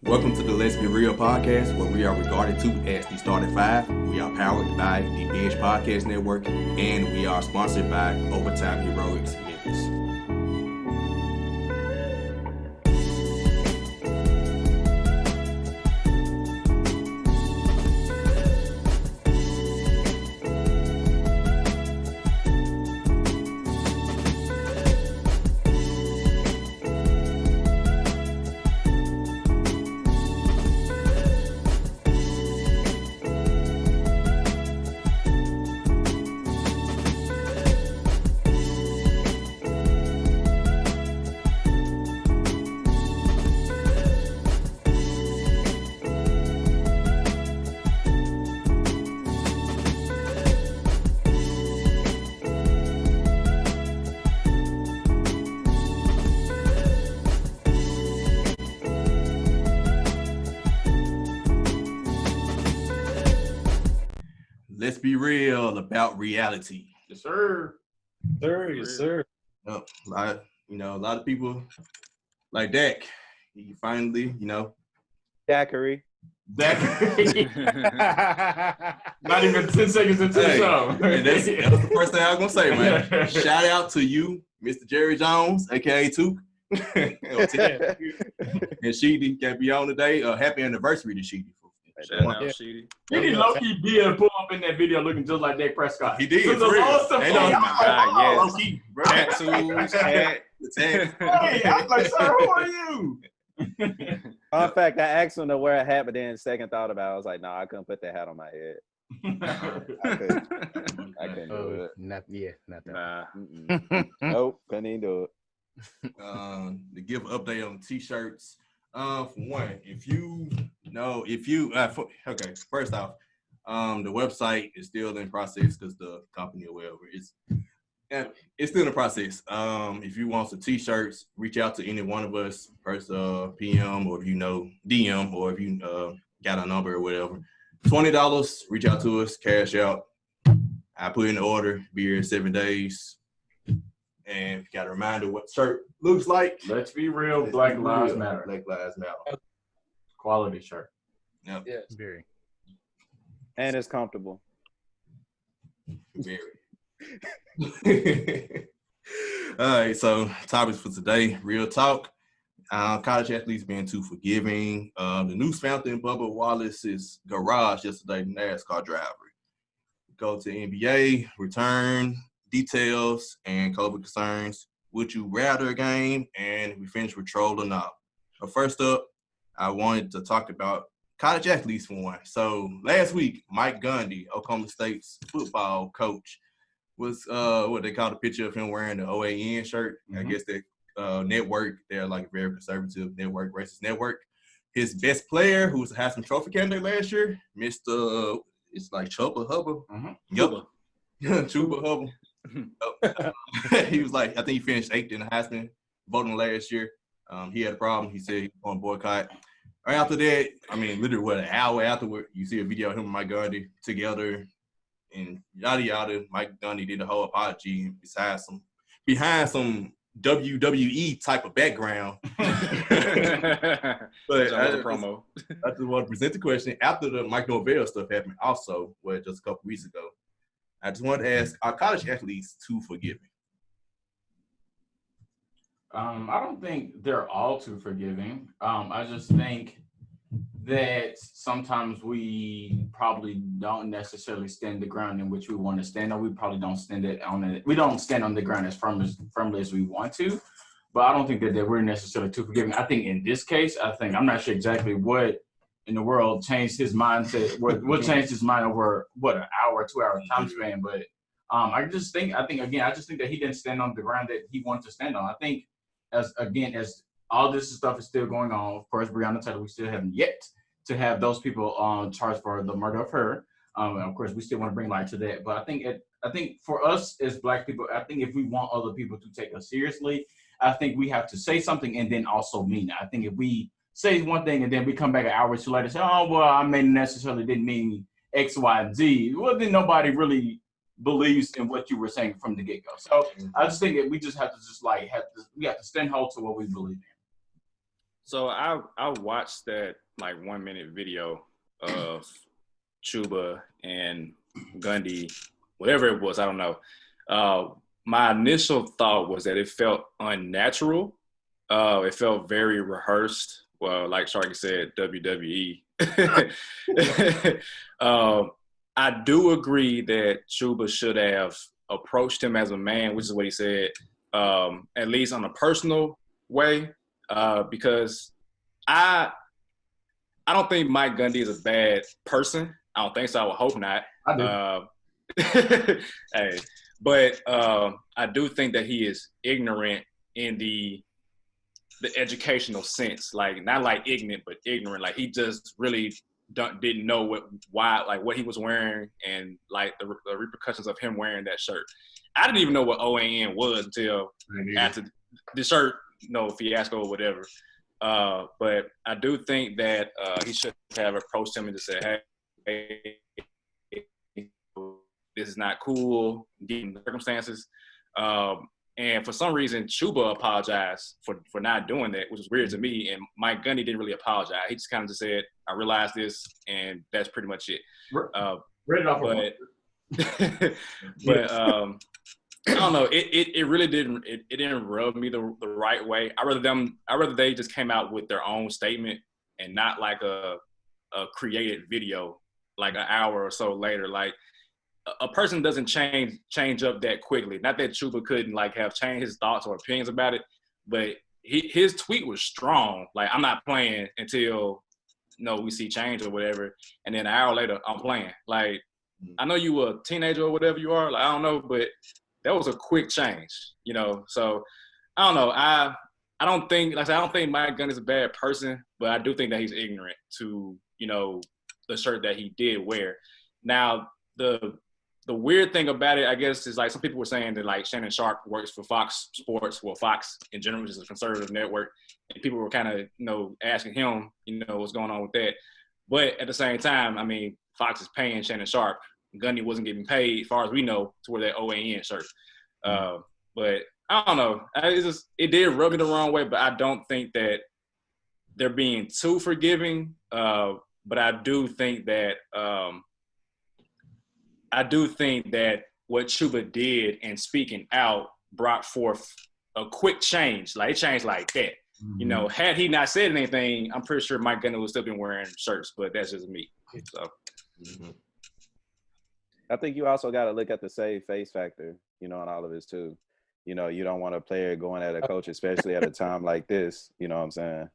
Welcome to the Let's Be Real podcast, where we are regarded to as the Starting Five. We are powered by the Binge Podcast Network, and we are sponsored by Overtime Heroics Memphis. Let's be real about reality. Yes, sir. Yes, sir. A lot of people like Dak. He finally, Daiquiri. Not even 10 seconds into the show. And that's the first thing I was gonna say, man. Shout out to you, Mr. Jerry Jones, aka Took. And Sheedy can't be on today. Happy anniversary to Sheedy. Shout out Sheedy. Sheedy low-key did pull up in that video looking just like Dak Prescott. He did. For real. Low-key, bro. Tattoos, hat. Hey, I was like, sir, who are you? Fun fact, I asked him to wear a hat, but then second thought about it, I was like, no, I couldn't put that hat on my head. I couldn't do it. Not that. Nah. Nope, couldn't even do it. To give an update on T-shirts. For one, okay, first off, the website is still in process because the company or whatever it's still in the process. If you want some T-shirts, reach out to any one of us, first PM, or if you know DM, or if you got a number or whatever. $20. Reach out to us, cash out. I put in the order. Be here in 7 days. And you got a reminder what shirt looks like. Let's be real. Black Lives Matter. Black Lives Matter. Quality shirt. Yep. Yes. Very. And it's comfortable. Very. All right, so topics for today, real talk. College athletes being too forgiving. The Noose found in Bubba Wallace's garage yesterday, NASCAR driver. Go to NBA, return, details, and COVID concerns. Would you rather game? And we finish with troll or not. But first up, I wanted to talk about college athletes for one. So last week, Mike Gundy, Oklahoma State's football coach, was what they called a picture of him wearing the OAN shirt. Mm-hmm. I guess that network, they're like a very conservative network, racist network. His best player, who was a Heisman Trophy candidate last year, Mr. It's like Chuba Hubbard. Mm-hmm. Yup. Chuba Hubbard. He was like, I think he finished 8th in the Heisman voting last year. He had a problem. He said he was going to boycott. Right after that, literally, an hour afterward, you see a video of him and Mike Gundy together, and yada yada. Mike Gundy did a whole apology behind some WWE type of background. But I just want to present the question after the Mike Norvell stuff happened. Also, just a couple weeks ago, I just wanted to ask: are college athletes too forgiving? I don't think they're all too forgiving. I just think that sometimes we probably don't necessarily stand the ground in which we want to stand on. We probably don't stand We don't stand on the ground as firmly as we want to. But I don't think that we're necessarily too forgiving. I think in this case, I'm not sure exactly what in the world changed his mindset. What changed his mind over an hour, 2 hour time span. But I just think that he didn't stand on the ground that he wanted to stand on. I think as all this stuff is still going on, of course, Breonna Taylor, we still haven't yet to have those people charged for the murder of her. And of course, we still want to bring light to that. But I think for us as Black people, I think if we want other people to take us seriously, I think we have to say something and then also mean it. I think if we say one thing and then we come back an hour or two later and say, oh, well, I necessarily didn't mean X, Y, and Z, well, then nobody really believes in what you were saying from the get-go. So I just think that we just have to we have to stand hold to what we believe in. So I watched that like 1 minute video of Chuba and Gundy, whatever it was, I don't know. My initial thought was that it felt unnatural. It felt very rehearsed. Well, like Sharky said, WWE. I do agree that Chuba should have approached him as a man, which is what he said, at least on a personal way, because I don't think Mike Gundy is a bad person. I don't think so. I would hope not. I do. Hey, but I do think that he is ignorant in the educational sense, like not like ignorant, but ignorant. Like he just really didn't know what he was wearing and like the repercussions of him wearing that shirt. I didn't even know what OAN was until after the shirt, fiasco or whatever. But I do think that he should have approached him and just said, "Hey, this is not cool, given the circumstances." And for some reason, Chuba apologized for not doing that, which was weird to me. And Mike Gundy didn't really apologize. He just kind of just said, "I realized this," and that's pretty much it. Read it off. But I don't know. It really didn't. It didn't rub me the right way. I rather they just came out with their own statement and not like a created video like an hour or so later. Like a person doesn't change up that quickly. Not that Chuba couldn't like have changed his thoughts or opinions about it, but his tweet was strong. Like, I'm not playing until we see change or whatever. And then an hour later, I'm playing. Like, I know you were a teenager or whatever you are. Like, I don't know, but that was a quick change, So I don't know. I don't think, like I said, I don't think Mike Gunn is a bad person, but I do think that he's ignorant to, the shirt that he did wear. Now, the weird thing about it, I guess, is like some people were saying that like Shannon Sharp works for Fox Sports, well, Fox in general, which is a conservative network, and people were kind of, asking him, what's going on with that. But at the same time, I mean, Fox is paying Shannon Sharp. Gundy wasn't getting paid, as far as we know, to wear that OAN shirt. But I don't know. It did rub me the wrong way, but I don't think that they're being too forgiving. But I do think that what Chuba did in speaking out brought forth a quick change. Like, it changed like that. Mm-hmm. Had he not said anything, I'm pretty sure Mike Gundy would still been wearing shirts, but that's just me. So. Mm-hmm. I think you also got to look at the save face factor, in all of this too. You don't want a player going at a coach, especially at a time like this. You know what I'm saying?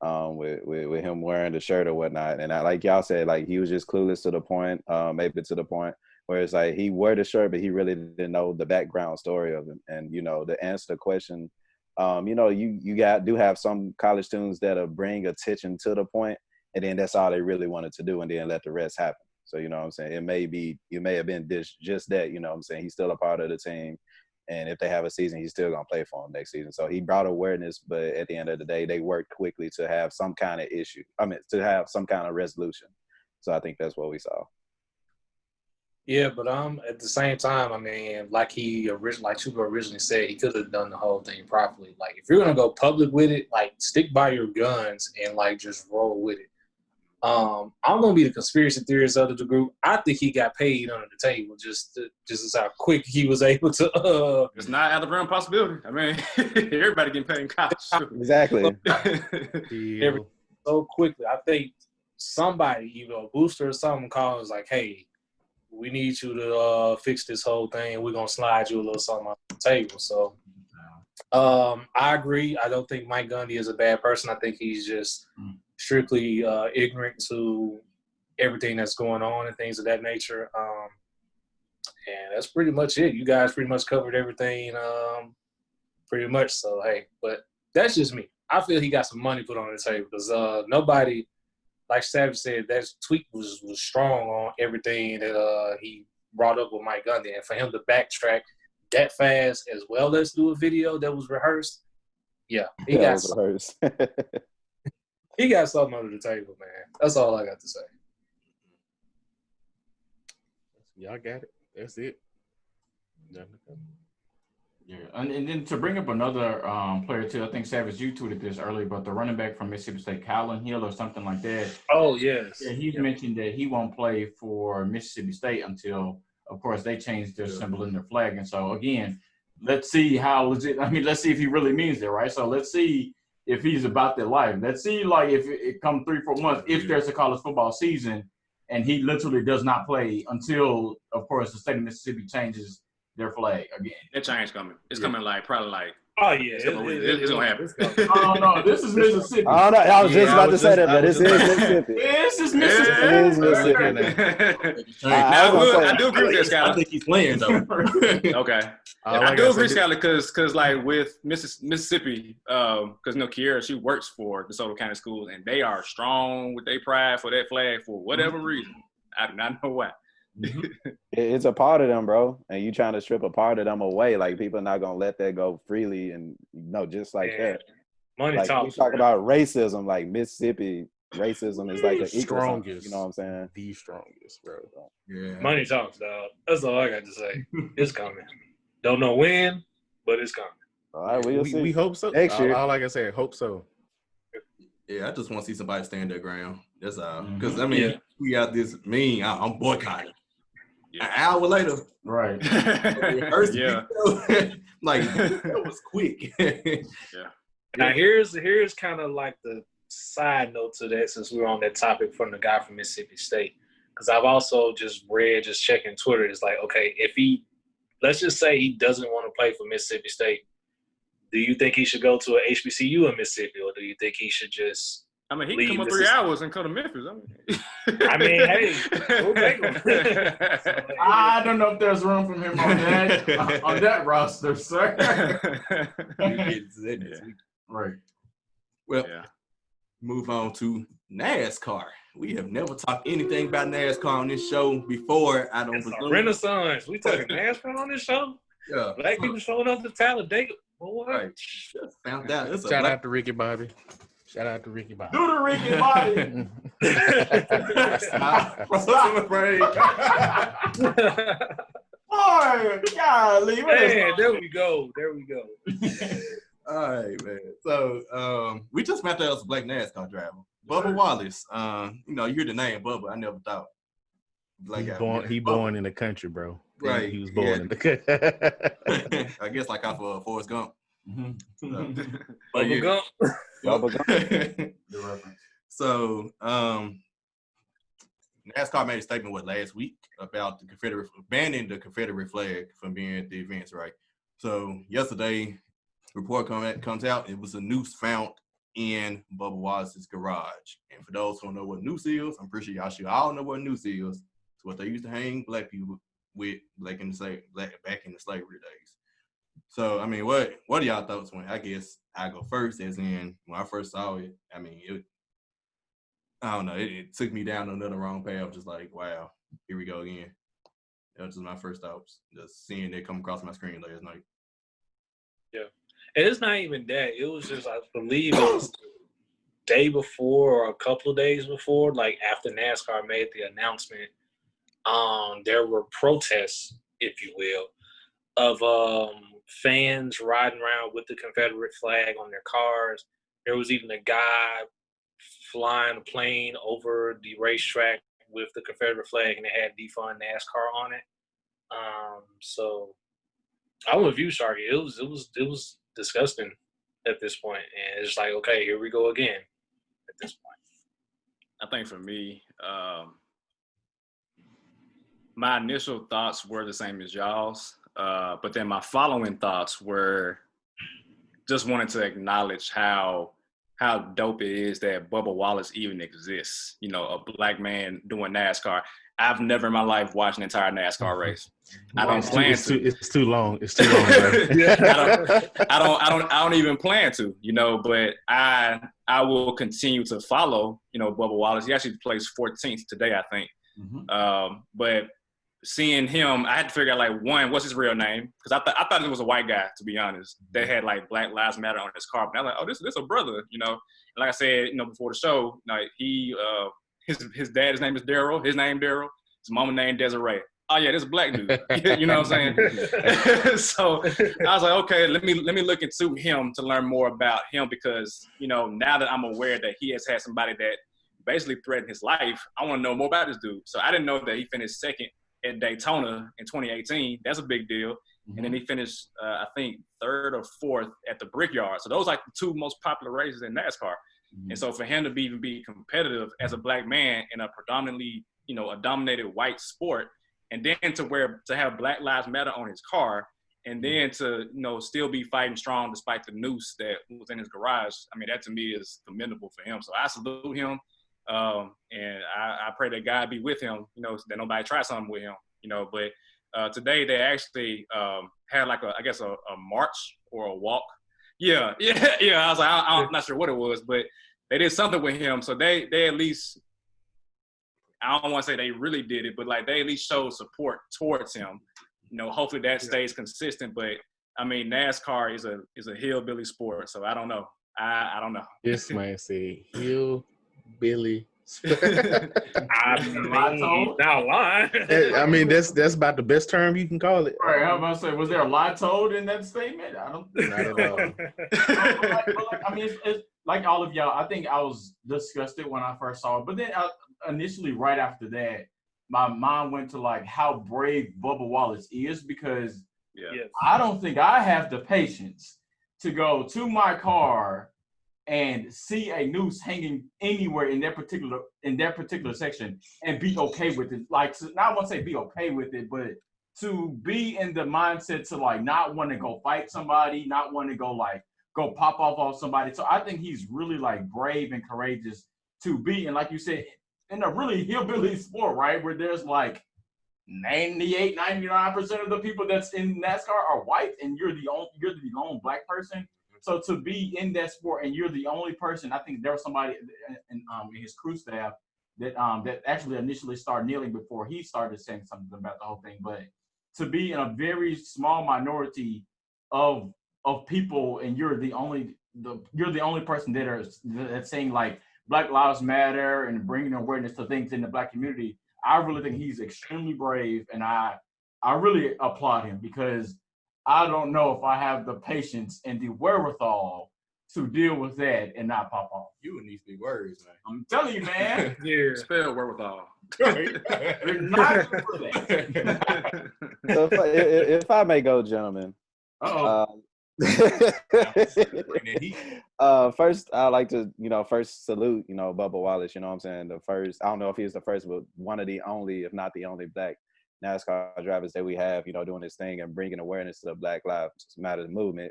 With him wearing the shirt or whatnot, and like y'all said, like he was just clueless to the point, maybe to the point where it's like he wore the shirt, but he really didn't know the background story of it. And to answer the question, you do have some college students that'll bring attention to the point, and then that's all they really wanted to do, and then let the rest happen. So, you know what I'm saying? You may have been just that, you know what I'm saying? He's still a part of the team. And if they have a season, he's still going to play for them next season. So he brought awareness, but at the end of the day, they worked quickly to have some kind of issue. To have some kind of resolution. So I think that's what we saw. Yeah, but at the same time, I mean, like Chuba originally said, he could have done the whole thing properly. Like, if you're gonna go public with it, like, stick by your guns and like just roll with it. I'm gonna be the conspiracy theorist of the group. I think he got paid under the table, just as how quick he was able to. It's not out of the realm possibility. I mean, everybody getting paid in college. Exactly. So quickly, I think somebody, either a booster or something, calls like, "Hey, we need you to fix this whole thing. We're gonna slide you a little something on the table." So, I agree. I don't think Mike Gundy is a bad person. I think he's just strictly ignorant to everything that's going on and things of that nature. And that's pretty much it. You guys pretty much covered everything, pretty much. So, hey, but that's just me. I feel he got some money put on the table because nobody, like Savage said, that tweet was strong on everything that he brought up with Mike Gundy. And for him to backtrack that fast as well as do a video that was rehearsed, yeah, he got something under the table, man. That's all I got to say. Y'all got it. That's it. Yeah, and then to bring up another player too, I think Savage, you tweeted this earlier, but the running back from Mississippi State, Kylan Hill or something like that. Oh yes. Yeah, he's mentioned that he won't play for Mississippi State until, of course, they change their symbol in their flag. And so again, let's see how legit. I mean, let's see if he really means it, right? So let's see if he's about their life. Let's see, like, if it comes 3-4 months, if there's a college football season, and he literally does not play until, of course, the state of Mississippi changes their flag again. That change coming. It's coming probably Oh yeah, it's gonna happen. Oh no, this is Mississippi. I don't know. I was just about to say that, but this is Mississippi. This is Mississippi. It is Mississippi. I do agree with that, I Skyler. think he's playing though. Okay. I do agree, Skyler, because like with Mississippi, because Kiera, she works for the DeSoto County Schools, and they are strong with their pride for that flag for whatever reason. I do not know why. It's a part of them, bro, and you trying to strip a part of them away. Like, people are not gonna let that go freely, and just like that. Money Like, talks. we talk about racism, like Mississippi racism is like the strongest. You know what I'm saying? The strongest, bro. Yeah. Money talks, dog. That's all I got to say. It's coming. Don't know when, but it's coming. All right, we'll see. We hope so. Next year. All I can say, hope so. Yeah, I just want to see somebody stand their ground. That's all. Because I mean, we got this meme. I'm boycotting. An hour later, Right. Yeah. Like, that was quick. Now here's kind of like the side note to that, since we're on that topic from the guy from Mississippi State, because I've also just checking Twitter. It's like, okay, let's just say he doesn't want to play for Mississippi State. Do you think he should go to a HBCU in Mississippi, or do you think he should just? I mean, he can come up 3 hours and come to Memphis. Hey, we'll take him. I don't know if there's room for him on that roster, sir. Right. Well, move on to NASCAR. We have never talked anything about NASCAR on this show before. I don't It's a presume. renaissance. We talking NASCAR on this show? Yeah. Black people showing up to Talladega. Boy. Right. Just found out. It's Shout out to Ricky Bobby. Do the Ricky Bobby. I'm afraid. Boy, golly. Man, there we go. All right, man. So we just met us a black NASCAR driver, Bubba Wallace. You're the name, Bubba. I never thought. He born in the country, bro. Right. He was born in the country. I guess like off of Forrest Gump. Bubba Gump. The reference. So NASCAR made a statement last week about the Confederate banning the Confederate flag from being at the events, right? So yesterday, report comes out. It was a noose found in Bubba Wallace's garage. And for those who don't know what noose is, I'm pretty sure y'all should all know what noose is. It's what they used to hang black people with back in the slavery days. So, I mean, what are y'all thoughts when, I guess I go first, as in when I first saw it, I mean, I don't know, it took me down another wrong path, just like, wow, here we go again. That was just my first thoughts, just seeing it come across my screen last night. Yeah. And it's not even that. It was just, I believe it was the day before or a couple of days before, like after NASCAR made the announcement, there were protests, if you will, of fans riding around with the Confederate flag on their cars. There was even a guy flying a plane over the racetrack with the Confederate flag, and it had defund NASCAR on it. So I'm with you, Sharky. It was disgusting at this point, and it's like, okay, here we go again. At this point, I think for me, my initial thoughts were the same as y'all's, but then my following thoughts were just wanting to acknowledge how dope it is that Bubba Wallace even exists. You know, a black man doing NASCAR. I've never in my life watched an entire NASCAR race. I don't plan to. It's too long. It's too long, bro. I don't even plan to, but I will continue to follow, Bubba Wallace. He actually plays 14th today, I think. Mm-hmm. But seeing him, I had to figure out, like, one, what's his real name? Because I thought it was a white guy, to be honest. They had, like, Black Lives Matter on his car. But I was like, oh, this a brother, And like I said, before the show, like, his dad, his name is Daryl. His name Daryl. His mama named Desiree. oh yeah, this is black dude. You know what I'm saying? So I was like, okay, let me look into him to learn more about him, because, you know, now that I'm aware that he has had somebody that basically threatened his life, I want to know more about this dude. So I didn't know that he finished second at Daytona in 2018. That's a big deal. Mm-hmm. And then he finished, I think, third or fourth at the Brickyard. So those are like the two most popular races in NASCAR. Mm-hmm. And so for him to even be competitive as a black man in a predominantly, you know, a dominated white sport, and then to have Black Lives Matter on his car, and then to, you know, still be fighting strong despite the noose that was in his garage. I mean, that to me is commendable for him. So I salute him. And I pray that God be with him, you know, that nobody try something with him, you know. But today they actually had like a march or a walk. Yeah. I was like, I'm not sure what it was, but they did something with him. So they at least, I don't want to say they really did it, but like they at least showed support towards him. You know, hopefully that stays consistent. But I mean, NASCAR is a hillbilly sport, so I don't know. I don't know. This man said hillbilly. I mean, not lying. I mean, that's about the best term you can call it. Right, I was about to say, was there a lie told in that statement? I don't think not at all. I mean, it's like all of y'all. I think I was disgusted when I first saw it, but then initially, right after that, my mind went to like how brave Bubba Wallace is, because I don't think I have the patience to go to my car and see a noose hanging anywhere in that particular section and be okay with it. Like, so, not want to say be okay with it, but to be in the mindset to like not want to go fight somebody, not want to go pop off somebody. So I think he's really like brave and courageous to be, and like you said, in a really hillbilly sport, right, where there's like 98, 99% of the people that's in NASCAR are white, and you're the lone black person. So to be in that sport and you're the only person, I think there was somebody in his crew staff that actually initially started kneeling before he started saying something about the whole thing. But to be in a very small minority of people, and you're the only person that's saying like Black Lives Matter and bringing awareness to things in the black community, I really think he's extremely brave, and I really applaud him, because I don't know if I have the patience and the wherewithal to deal with that and not pop off. You and these big words, man. I'm telling you, man. Yeah. Spell wherewithal. You're not good for that. So if I may go, gentlemen. First, I'd like to, first salute, Bubba Wallace. You know what I'm saying? The first, I don't know if he's the first, but one of the only, if not the only, black NASCAR drivers that we have, doing this thing and bringing awareness to the Black Lives Matter movement.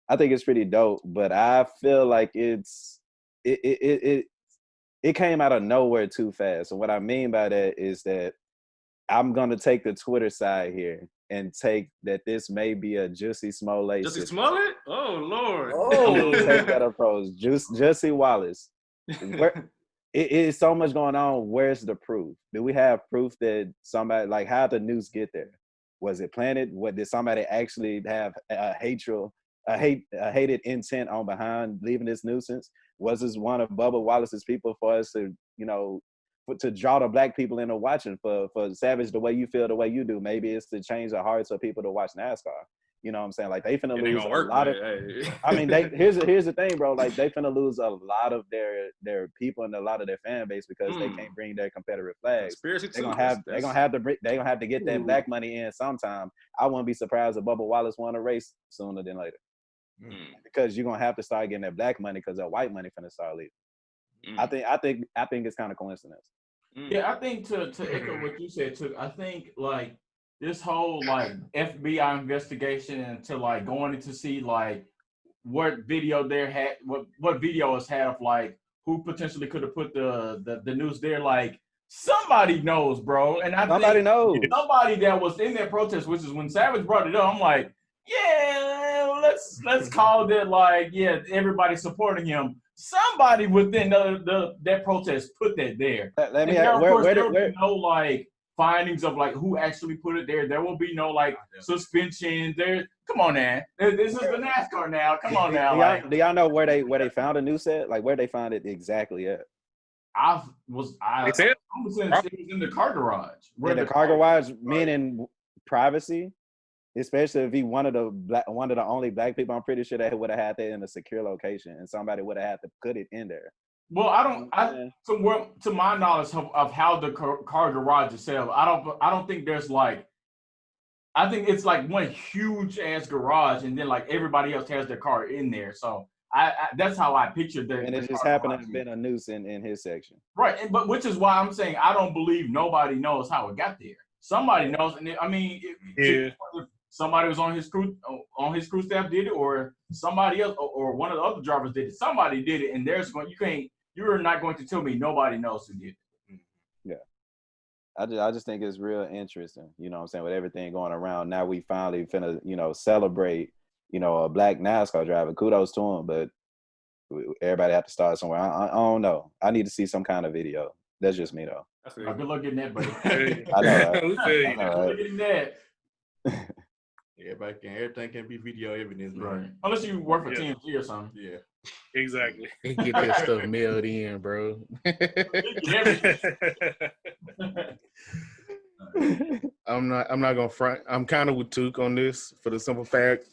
I think it's pretty dope, but I feel like it came out of nowhere too fast. And what I mean by that is that I'm gonna take the Twitter side here and take that this may be a Jussie Smollett. Jussie Smollett? Oh Lord! Oh, take that approach, Jussie Wallace. It is so much going on. Where's the proof? Do we have proof that somebody, like, how did the news get there? Was it planted? What, did somebody actually have a hated intent on behind leaving this nuisance? Was this one of Bubba Wallace's people for us to, to draw the black people into watching, for Savage the way you feel, the way you do? Maybe it's to change the hearts of people to watch NASCAR. You know what I'm saying? Like, they finna lose a lot of. I mean, here's the thing, bro. Like, they finna lose a lot of their people and a lot of their fan base because they can't bring their Confederate flags. They're gonna have to get that black money in sometime. I wouldn't be surprised if Bubba Wallace won a race sooner than later, because you're gonna have to start getting that black money because that white money finna start leaving. I think it's kind of coincidence. Yeah, I think to echo what you said too. I think like this whole like FBI investigation into like going in to see like what video there had, what videos had of like who potentially could have put the news there. Like somebody knows, bro. And somebody knows. Somebody that was in that protest, which is when Savage brought it up. I'm like, yeah, let's call that like, yeah, everybody supporting him. Somebody within that protest put that there. Let me there will be no like findings of like who actually put it there. There will be no like suspension. Come on, man. This is the NASCAR now. Come on now. Do y'all know where they found a news set? Like where they found it exactly at? I They said was saying it was in the car garage. In the car garage, meaning privacy, especially if he one of the only black people. I'm pretty sure that would have had that in a secure location, and somebody would have had to put it in there. Well, to my knowledge of how the car garage is set up, I don't think there's like, I think it's like one huge ass garage, and then like everybody else has their car in there. So I that's how I pictured that. And it just happened to have been a Noose in his section. Right, but which is why I'm saying I don't believe nobody knows how it got there. Somebody knows, and if somebody was on his crew staff did it, or somebody else, or one of the other drivers did it. Somebody did it, and you're not going to tell me nobody knows who did it. Yeah. I just think it's real interesting, you know what I'm saying, with everything going around. Now we finally finna, celebrate, a black NASCAR driver. Kudos to him, but everybody have to start somewhere. I don't know. I need to see some kind of video. That's just me, though. Good luck getting that, buddy. I know, right? Good luck getting that. Everything can be video evidence, bro. Right. Unless you work for TMZ or something. Yeah. exactly. He get that stuff mailed in, bro. I'm not gonna front. I'm kind of with Took on this for the simple fact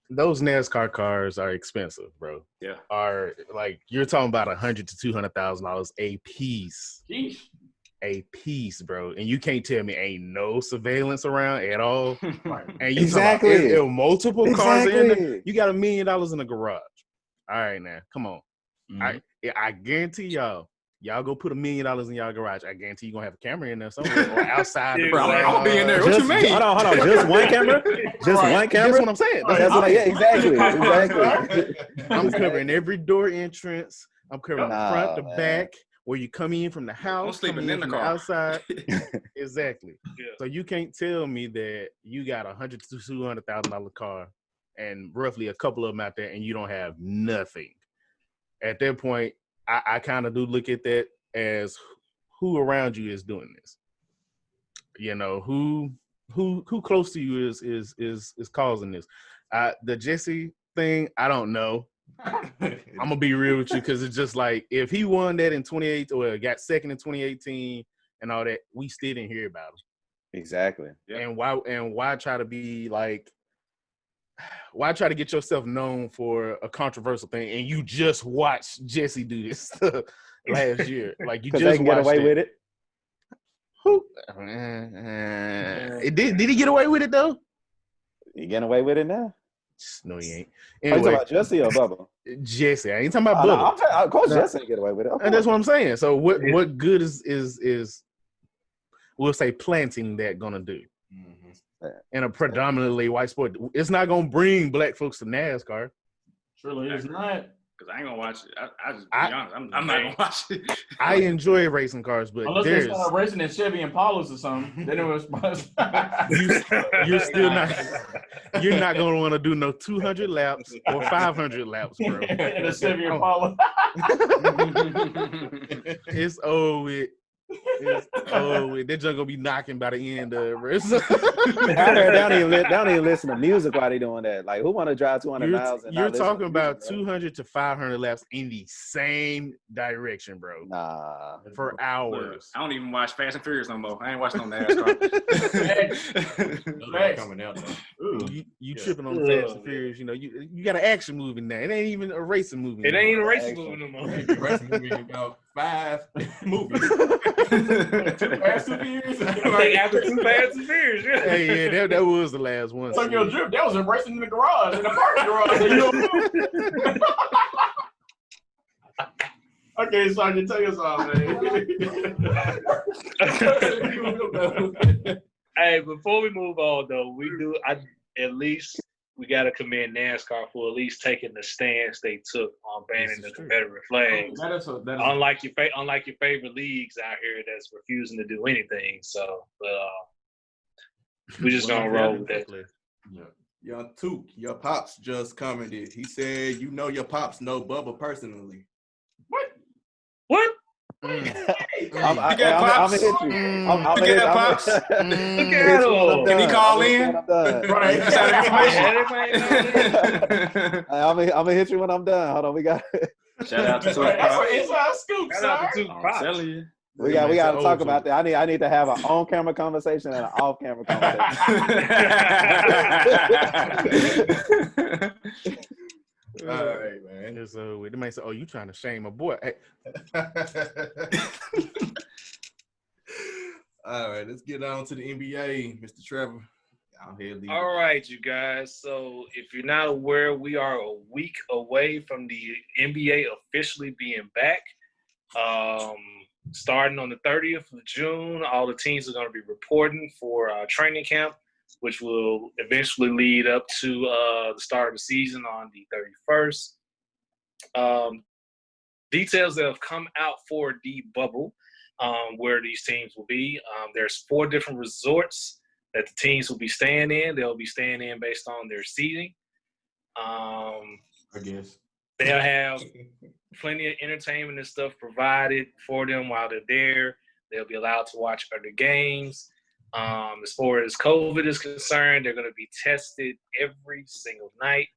those NASCAR cars are expensive, bro. Yeah. Are like you're talking about $100,000 to $200,000 a piece. Sheesh. A piece, bro, and you can't tell me ain't no surveillance around at all. Right. And you Exactly. there multiple cars in there. Exactly. You got $1 million in the garage. All right, now come on. Mm-hmm. I guarantee y'all go put $1 million in y'all garage. I guarantee you gonna have a camera in there somewhere or outside. Yeah, the right. I'll be in there. What you mean? Hold on. Just one camera? Just Right. one camera? That's what I'm saying. That's what exactly. I'm covering every door entrance. I'm covering the front, the man. back, where you come in from the house, I'm sleeping coming in the from car. outside. Exactly. Yeah. So you can't tell me that you got $100,000 to $200,000 car and roughly a couple of them out there, and you don't have nothing. At that point, I kind of do look at that as who around you is doing this. Who close to you is causing this. The Jesse thing, I don't know. I'm gonna be real with you because it's just like if he won that in 2018 or got second in 2018 and all that, we still didn't hear about him. Exactly. Yeah. And why try to be like, why try to get yourself known for a controversial thing and you just watched Jesse do this last year? Like you just they can get away with it. Who? Did he get away with it though? You getting away with it now? No, he ain't. Are you talking about Jesse or Bubba? Jesse. I ain't talking about Bubba. No, of course, Jesse get away with it. And that's what I'm saying. So what good is we'll say planting that gonna do in a predominantly white sport? It's not gonna bring black folks to NASCAR. Surely it's not. Because I ain't gonna watch it. I just be honest. I'm not gonna watch it. I enjoy racing cars, but Unless they start racing in Chevy Impalas or something, then it was. you're still not. You're not gonna want to do no 200 laps or 500 laps, bro. In a Chevy Impala. It's over with. They're just gonna be knocking by the end of it. I heard they don't even listen to music while they doing that. Like, who want to drive 200 miles? And you're not listen talking to about music, 200 to 500 laps in the same direction, bro. Nah. For hours. I don't even watch Fast and Furious no more. I ain't watching no NASCAR. Those coming out though. You tripping on the Fast and Furious? You got an action movie now. It ain't even a racing movie. It ain't a racing movie no more. Racing movie about 5 movies. Fast and Furious. Like after 2 Fast and Furious, yeah. Hey, yeah, that was the last one. Tokyo Drift, that was racing in the garage, in the parking garage. Okay, so I can tell you something, man. Hey, before we move on though, we got to commend NASCAR for at least taking the stance they took on banning the Confederate flags. That is unlike your favorite leagues out here that's refusing to do anything. So we just gonna roll with that. Yeah. Young Took, your pops just commented. He said, your pops know Bubba personally. What? I'm gonna hit you. I'm gonna hit Pops. Can he call in? Right. I'm gonna hit you when I'm done. Hold on, we got Shout out to That's Tupac. an inside scoop, Shout out to sir. I'm Tupac. telling you. We got to Old talk joke. about that. I need to have an on-camera conversation and an off-camera conversation. All right, man. So they might say, "Oh, you trying to shame my boy?" Hey, All right, let's get on to the NBA, Mr. Trevor. Out here leading. All right, you guys. So if you're not aware, we are a week away from the NBA officially being back. Starting on the 30th of June, all the teams are going to be reporting for training camp, which will eventually lead up to the start of the season on the 31st. Details that have come out for the bubble, where these teams will be. There's 4 different resorts that the teams will be staying in. They'll be staying in based on their seating. I guess. They'll have plenty of entertainment and stuff provided for them while they're there. They'll be allowed to watch other games. As far as COVID is concerned, they're going to be tested every single night.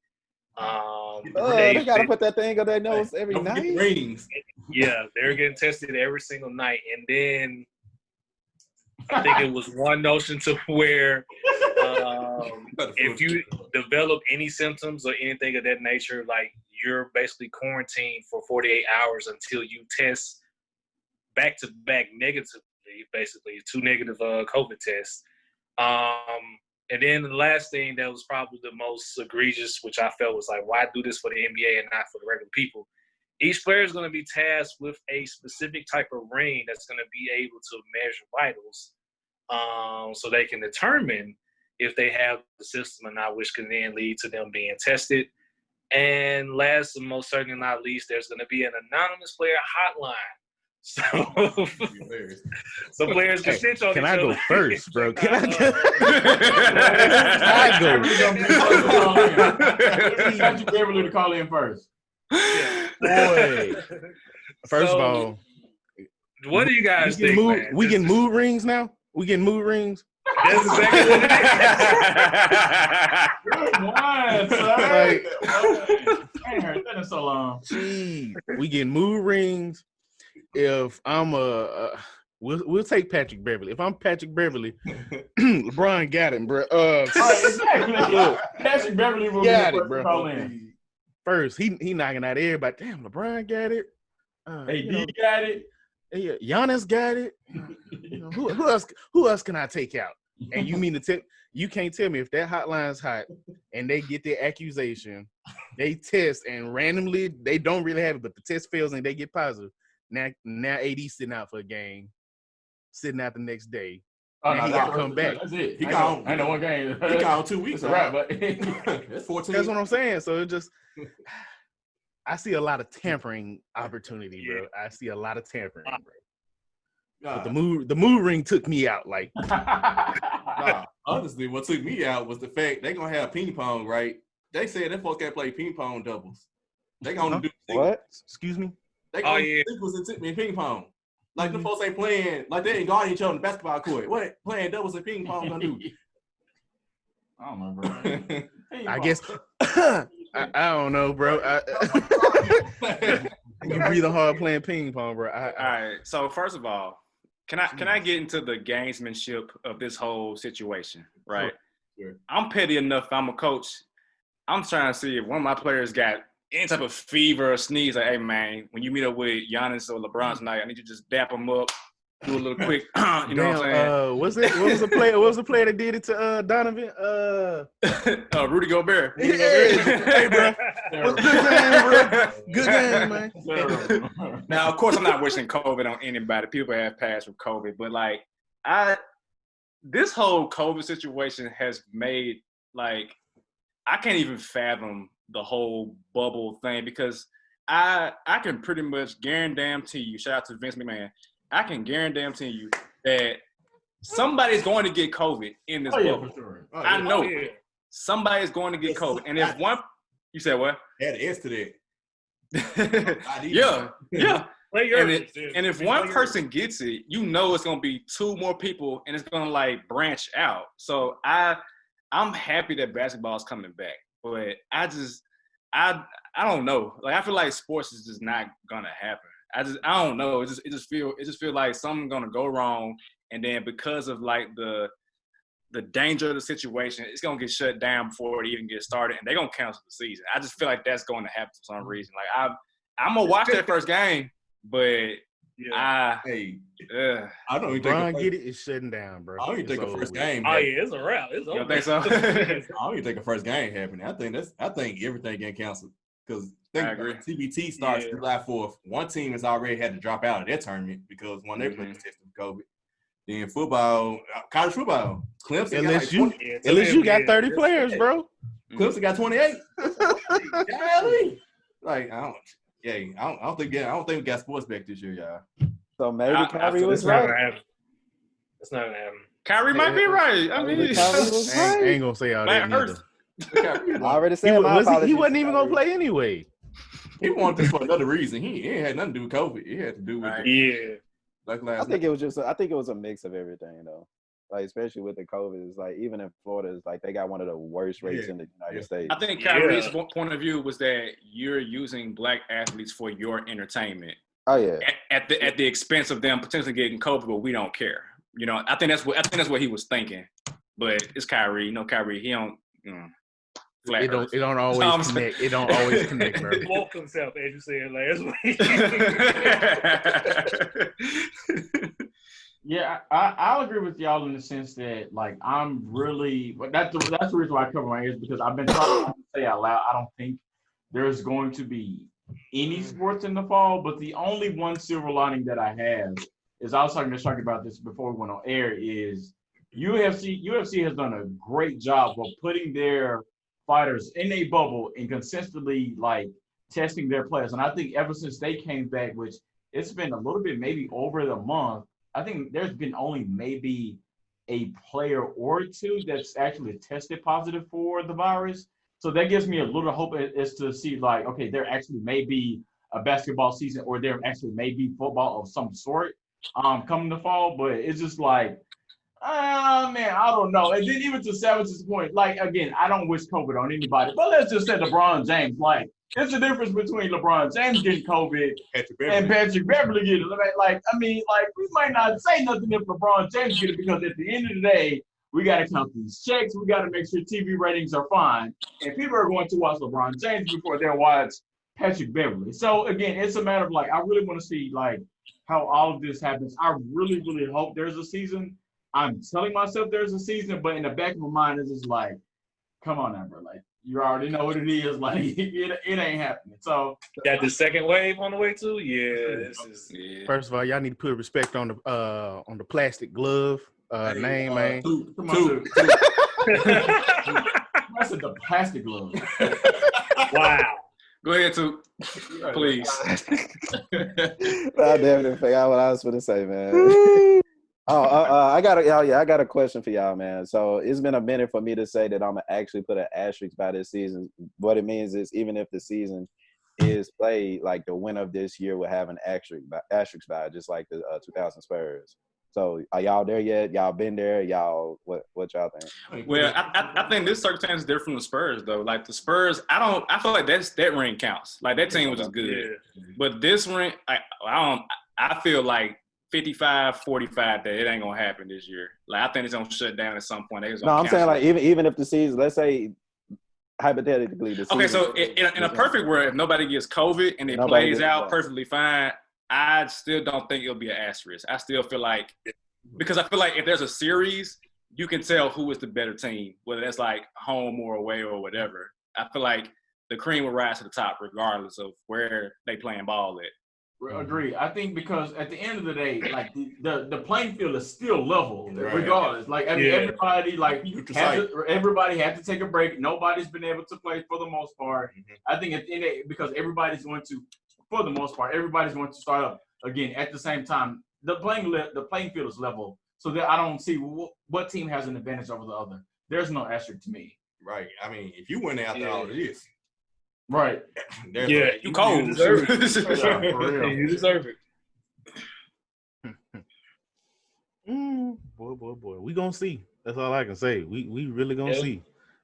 They got to put that thing on their nose every Don't forget the night. rings. Yeah, they're getting tested every single night. And then I think it was one notion to where if you develop any symptoms or anything of that nature, like you're basically quarantined for 48 hours until you test back-to-back negatively, basically 2 negative COVID tests. And then the last thing that was probably the most egregious, which I felt was like, why do this for the NBA and not for the regular people? Each player is going to be tasked with a specific type of ring that's going to be able to measure vitals, so they can determine if they have the system or not, which can then lead to them being tested. And last and most certainly not least, there's going to be an anonymous player hotline. So players can snitch on each other. can I go first, bro? Can I go? Patrick Beverly to call in first. Boy. First of all, what do you guys think, man? We getting mood rings now? We getting mood rings? That's exactly what it is. Good one, sir. Like, I ain't heard that in so long. Jeez, we getting mood rings. If I'm we'll take Patrick Beverly. If I'm Patrick Beverly, LeBron got him, bro. Exactly. Patrick Beverly will got be the it, first to bro. call in. First, he knocking out everybody. Damn, LeBron got it. AD got it. Giannis got it. Who else can I take out? And you mean you can't tell me if that hotline's hot and they get their accusation, they test and randomly they don't really have it, but the test fails and they get positive. Now AD sitting out for a game, sitting out the next day. Oh, Now he got to come back. That's it. He gone. Ain't no one game. He gone 2 weeks. It's a wrap, but That's 14. That's what I'm saying. So it just, I see a lot of tampering opportunity, bro. I see a lot of tampering, bro. But the mood ring took me out. Like, Nah, honestly, what took me out was the fact they gonna have ping pong, right? They said that folks can't play ping pong doubles. They gonna do What? excuse me? They gonna do singles and ping pong. Like the folks ain't playing, like they ain't guarding each other on the basketball court. What playing doubles and ping pong gonna do? I don't know, bro. I guess I don't know, bro. You breathing hard playing ping pong, bro. All right. So first of all, can I get into the gamesmanship of this whole situation? Right. Sure. I'm petty enough. I'm a coach. I'm trying to see if one of my players got any type of fever or sneeze. Like, hey man, when you meet up with Giannis or LeBron tonight, I need you to just dap them up, do a little quick. You know what I'm saying? What was the player? What was the player that did it to Donovan? Rudy Gobert. Hey, bro. Good game, bro. Good game, man. Now, of course, I'm not wishing COVID on anybody. People have passed with COVID, but like, this whole COVID situation has made like I can't even fathom the whole bubble thing because I can pretty much guarantee you. Shout out to Vince McMahon. I can guarantee you that somebody's going to get COVID in this bubble. For sure. I know somebody's going to get COVID, and if one, you said what? Add an S to that. yeah. And if one person gets it, you know it's gonna be 2 more people, and it's gonna like branch out. So I'm happy that basketball is coming back, but I I don't know. Like I feel like sports is just not gonna happen. I don't know. It just feel like something's gonna go wrong, and then because of like the danger of the situation, it's gonna get shut down before it even gets started, and they're gonna cancel the season. I just feel like that's going to happen for some reason. Like I'm gonna watch that first game, but I don't even LeBron think get it. It's shutting down, bro. I don't even think the first game. Oh yeah, it's a wrap. It's over. You don't think so? I don't even think the first game happening. I think everything getting canceled because I agree. TBT starts July 4th. One team has already had to drop out of their tournament because one they played was tested for COVID. Then football, college football, Clemson LSU got 30 players, bro. Clemson got 28. Like I don't think we got sports back this year, y'all. So maybe Kyrie was right. It's not gonna happen. Kyrie might be right. I mean, I ain't gonna say all that either. I already said He wasn't even gonna play anyway. He wanted this for another reason. He ain't had nothing to do with COVID. It had to do with I think it was a mix of everything though. Like especially with the COVID, it's like even in Florida, it's like they got one of the worst rates in the United States. I think Kyrie's point of view was that you're using black athletes for your entertainment. Oh yeah. At the expense of them potentially getting COVID, but we don't care. You know, I think that's what he was thinking. But it's Kyrie. You know, Kyrie, he don't. It don't always connect. It don't always connect, bro. Woke himself, as you said last week. Yeah, I'll agree with y'all in the sense that, like, I'm really – that's the reason why I cover my ears, because I've been trying to say out loud, I don't think there's going to be any sports in the fall, but the only one silver lining that I have is I was talking to Sharky about this before we went on air is UFC has done a great job of putting their fighters in a bubble and consistently, like, testing their players. And I think ever since they came back, which it's been a little bit maybe over the month, I think there's been only maybe a player or two that's actually tested positive for the virus. So that gives me a little hope is to see, like, okay, there actually may be a basketball season or there actually may be football of some sort coming the fall. But it's just like, man, I don't know. And then even to Savage's point, like, again, I don't wish COVID on anybody, but let's just say LeBron James, like, there's a difference between LeBron James getting COVID and Patrick Beverly getting it. Like, I mean, like, we might not say nothing if LeBron James get it because at the end of the day, we got to count these checks. We got to make sure TV ratings are fine. And people are going to watch LeBron James before they'll watch Patrick Beverly. So, again, it's a matter of, like, I really want to see, like, how all of this happens. I really, really hope there's a season. I'm telling myself there's a season, but in the back of my mind, it's just like, come on now, bro. Like, you already know what it is. Like, it ain't happening. So got the second wave on the way too. Yeah. First of all, y'all need to put respect on the plastic glove name, man. Two. I said the plastic glove. Wow. Go ahead, Toot. Please. I definitely forgot what I was going to say, man. I got a question for y'all, man. So it's been a minute for me to say that I'm gonna actually put an asterisk by this season. What it means is even if the season is played, like the winner of this year will have an asterisk by it, just like the 2000 Spurs. So are y'all there yet? Y'all been there? Y'all what y'all think? Well, I think this circumstance is different from the Spurs though. Like the Spurs, I feel like that ring counts. Like that team was just good. Yeah. But this ring, I feel like 55-45 that it ain't gonna happen this year. Like I think it's gonna shut down at some point. No, I'm saying like even if the season, let's say hypothetically, the season. Okay, so in a perfect world, if nobody gets COVID and it plays out perfectly fine, I still don't think it'll be an asterisk. I still feel like because I feel like if there's a series, you can tell who is the better team, whether that's like home or away or whatever. I feel like the cream will rise to the top regardless of where they playing ball at. Agree. I think because at the end of the day, like the playing field is still level regardless. Like I mean, everybody had to take a break. Nobody's been able to play for the most part. I think at the end of the day, because everybody's going to, for the most part, everybody's going to start up again at the same time. The playing field is level, so that I don't see what team has an advantage over the other. There's no asterisk to me. Right. I mean, if you went out there all of this. Right. You cold. You deserve it. For real. You deserve it. Boy. We gonna see. That's all I can say. We really gonna see.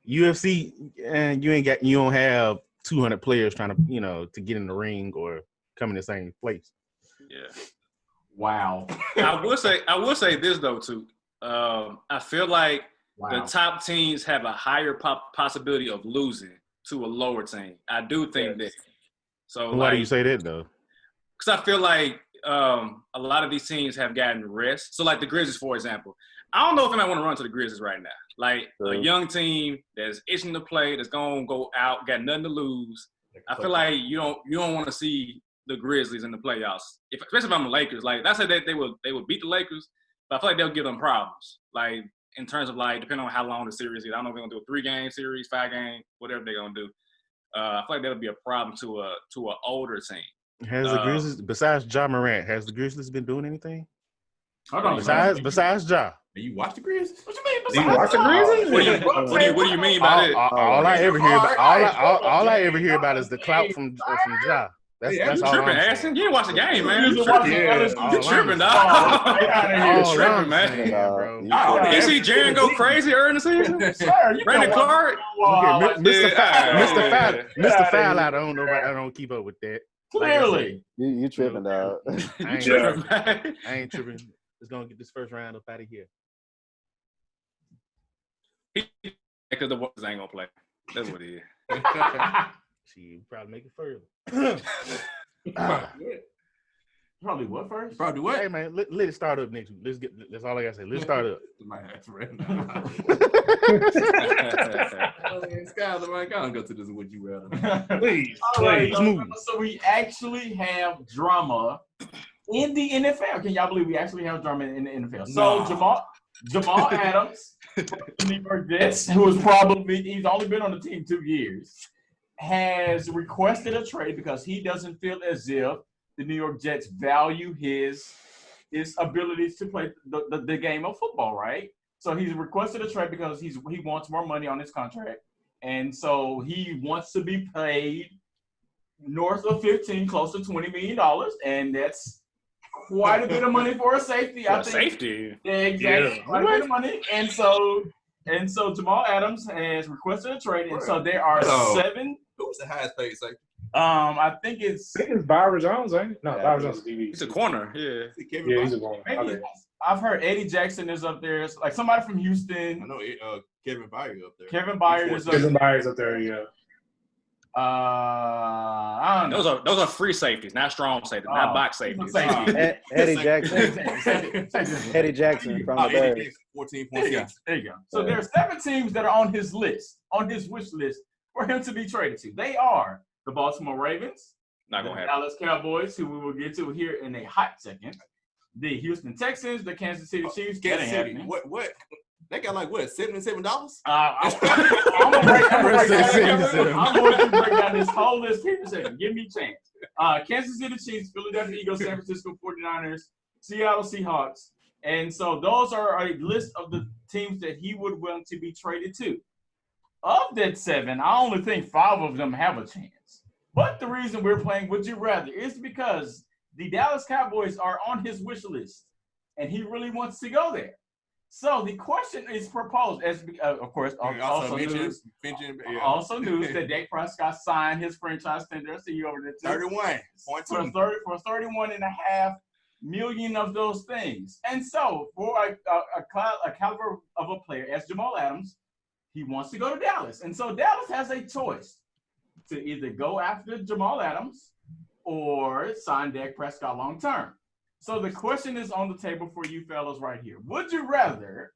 UFC and you don't have 200 players trying to, to get in the ring or come in the same place. Yeah. Wow. I will say this though too. I feel like the top teams have a higher possibility of losing to a lower team. I do think that. So why do you say that though? Because I feel like a lot of these teams have gotten rest. So like the Grizzlies, for example. I don't know if I want to run to the Grizzlies right now. Like a young team that's itching to play, that's gonna go out, got nothing to lose. I feel like you don't want to see the Grizzlies in the playoffs. Especially if I'm the Lakers. Like I said that they would beat the Lakers, but I feel like they'll give them problems. Like in terms of like depending on how long the series is. I don't know if they're gonna do a 3-game series, 5-game, whatever they're gonna do. I feel like that'll be a problem to an older team. Has the Grizzlies, besides Ja Morant, has the Grizzlies been doing anything? Hold on. Besides Ja. Do you watch the Grizzlies? What you mean? Do you watch the Grizzlies? What do you mean by that? All I ever hear about is the clout from Ja. That's all tripping, I'm saying. Ashton. You didn't watch the game, man. You tripping, dog. You tripping, man. You see Jaren go crazy early in the season? Brandon Clark? Mr. Foul out. I don't keep up with that. Clearly. You tripping, dog. I ain't tripping. Let's go and get this first round up out of here. Because the Warriors ain't gonna play. That's what it is. She probably make it further. Probably what first? Probably what? Hey man, let it start up next week. That's all I gotta say. Let's start up. My ass right now. Skyler, man, go and go to this. Would you rather? Please, All right, move. so we actually have drama in the NFL. Can y'all believe we actually have drama in the NFL? So Jamal Adams from the New York Jets, who is he's only been on the team 2 years, has requested a trade because he doesn't feel as if the New York Jets value his abilities to play the game of football, right? So he's requested a trade because he wants more money on his contract. And so he wants to be paid north of 15, close to $20 million. And that's quite a bit of money for a safety, I think. Safety? Yeah, exactly. Yeah. Quite a bit of money. And so Jamal Adams has requested a trade. And so there are 7. Who's the highest paid safety? I think it's Byron Jones, ain't it? No, Byron Jones is DB. He's a corner, yeah. He's a corner. Maybe I've heard Eddie Jackson is up there. It's like somebody from Houston. I know Kevin Byard up there. Kevin Byard is up there. Kevin Byard's up there, yeah. I don't know. Those are free safeties, not strong safeties, not box safeties. Eddie Jackson. Eddie Jackson from the Bears. 14.6. There you go. So there are 7 teams that are on his list, on his wish list for him to be traded to. They are the Baltimore Ravens, not gonna happen. Dallas Cowboys, who we will get to here in a hot second, the Houston Texans, the Kansas City Chiefs. Kansas City. What? They got like what? $77? I'm going to break down this whole list here in a second. Give me a chance. Kansas City Chiefs, Philadelphia Eagles, San Francisco 49ers, Seattle Seahawks. And so those are a list of the teams that he would want to be traded to. Of that 7, I only think 5 of them have a chance. But the reason we're playing Would You Rather is because the Dallas Cowboys are on his wish list, and he really wants to go there. So the question is proposed, as of course, also news that Dak Prescott signed his franchise tender. I see you over there too. 31.2 for 31.5 million of those things. And so for a caliber of a player as Jamal Adams, he wants to go to Dallas. And so Dallas has a choice to either go after Jamal Adams or sign Dak Prescott long term. So the question is on the table for you fellas right here. Would you rather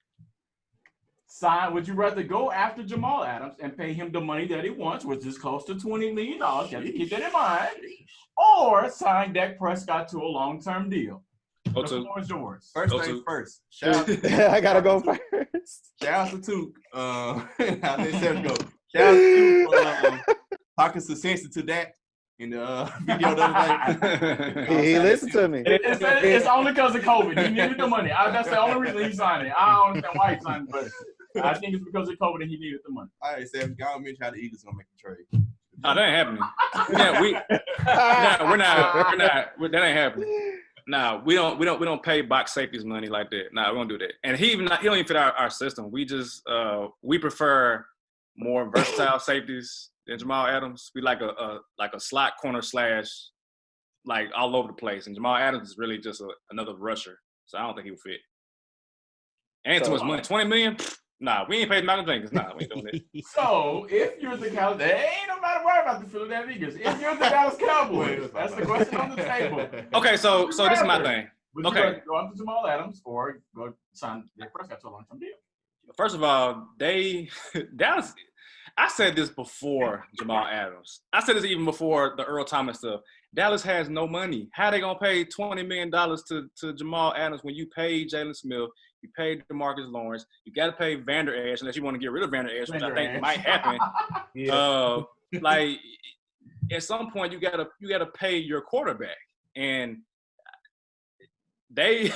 go after Jamal Adams and pay him the money that he wants, which is close to $20 million? You have to keep that in mind. Or sign Dak Prescott to a long-term deal. The floor is yours. First things first. I gotta go first. Shout out to Took. How they said go. Shout out to Took talking some sense to that in the video the other day. He listened to me. It's only because of COVID. He needed the money. That's the only reason he signed it. I don't understand why he signed it, but I think it's because of COVID and he needed the money. All right, Sam, y'all mentioned how the Eagles gonna make the trade. Oh, that ain't happening. We're not. That ain't happening. No, we don't pay box safeties money like that. No, we don't do that. And he don't even fit our system. We just we prefer more versatile safeties than Jamal Adams. Be like a slot corner slash, like all over the place. And Jamal Adams is really just another rusher. So I don't think he would fit. And too much money. $20 million? Nah, we ain't paid Malcolm Jenkins. Nah, we ain't doing it. So if you're the Cowboys, there ain't no matter worry about the Philadelphia Eagles. If you're the Dallas Cowboys, that's the question on the table. Okay, so this is my thing. Would Okay. you rather go up to Jamal Adams or go sign Dak Prescott to a long-term deal? First of all, Dallas. I said this before Jamal Adams. I said this even before the Earl Thomas stuff. Dallas has no money. How they gonna pay $20 million to Jamal Adams when you paid Jalen Smith, you paid DeMarcus Lawrence, you got to pay Vander Esch unless you want to get rid of Vander Esch, which I think might happen. Like at some point you gotta pay your quarterback, and they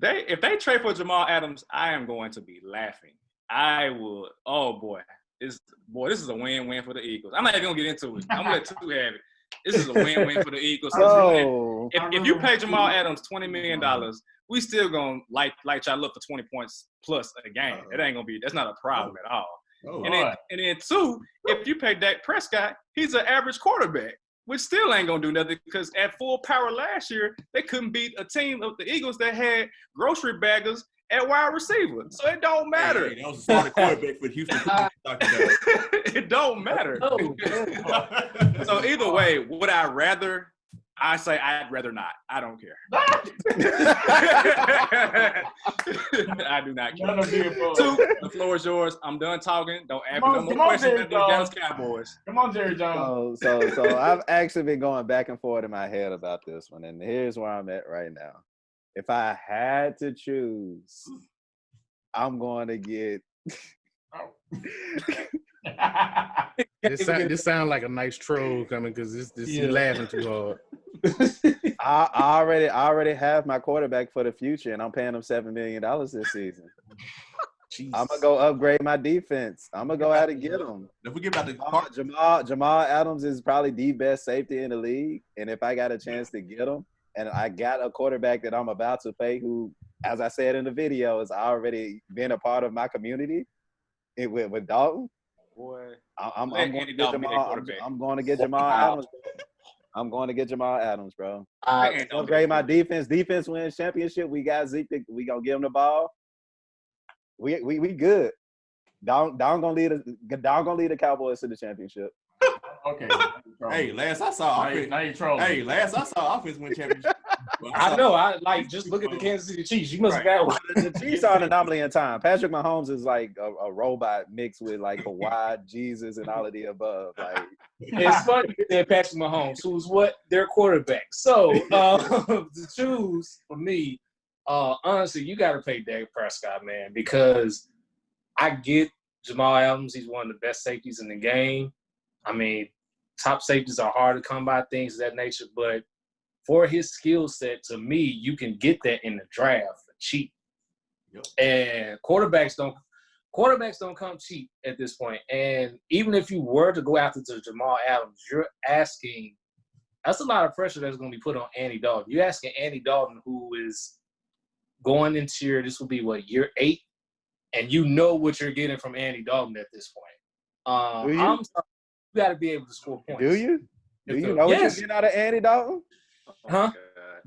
if they trade for Jamal Adams, I am going to be laughing. I would. Oh boy, this is a win-win for the Eagles. I'm not even gonna get into it. I'm gonna let two have it. This is a win-win for the Eagles. If you pay Jamal Adams $20 million, we still gonna light y'all up for 20 points plus a game. It ain't gonna be. That's not a problem at all. And then two, if you pay Dak Prescott, he's an average quarterback, which still ain't gonna do nothing because at full power last year they couldn't beat a team of the Eagles that had grocery baggers at wide receiver. So it don't matter. Hey, that was a starting quarterback for Houston. It don't matter. So either way, would I rather? I say I'd rather not. I don't care. I do not care. Two, the floor is yours. I'm done talking. Don't ask me no more questions about the Dallas Cowboys. Come on, Jerry Jones. So I've actually been going back and forth in my head about this one, and here's where I'm at right now. If I had to choose, I'm going to get. This sounds like a nice troll coming because you're laughing too hard. I already have my quarterback for the future, and I'm paying him $7 million this season. Jesus. I'm gonna go upgrade my defense. I'm gonna go out and get him. If we get about the Jamal Adams is probably the best safety in the league, and if I got a chance to get him, and I got a quarterback that I'm about to pay, who, as I said in the video, has already been a part of my community, with Dalton. Boy, I'm going to get Jamal Adams. I'm going to get Jamal Adams, bro. Upgrade my defense. Defense wins championship. We got Zeke. We gonna give him the ball. We good. Down gonna lead the Cowboys to the championship. Okay. Hey, last I saw offense. Now you're trolling. Hey, last I saw offense win championship. I know. I like just look at the Kansas City Chiefs. You must have got one. The Chiefs are an anomaly in time. Patrick Mahomes is like a robot mixed with like Kawhi, Jesus, and all of the above. Like it's funny that Patrick Mahomes, who's what their quarterback. So to choose for me, honestly, you got to pay Dak Prescott, man, because I get Jamal Adams. He's one of the best safeties in the game. I mean, top safeties are hard to come by, things of that nature, but for his skill set, to me, you can get that in the draft for cheap. Yep. And quarterbacks don't come cheap at this point. And even if you were to go after Jamal Adams, you're asking – that's a lot of pressure that's going to be put on Andy Dalton. You're asking Andy Dalton, who is going into this will be, year 8? And you know what you're getting from Andy Dalton at this point. Do you? I'm sorry, you got to be able to score points. Do you? Do you know what you're getting out of Andy Dalton? Huh?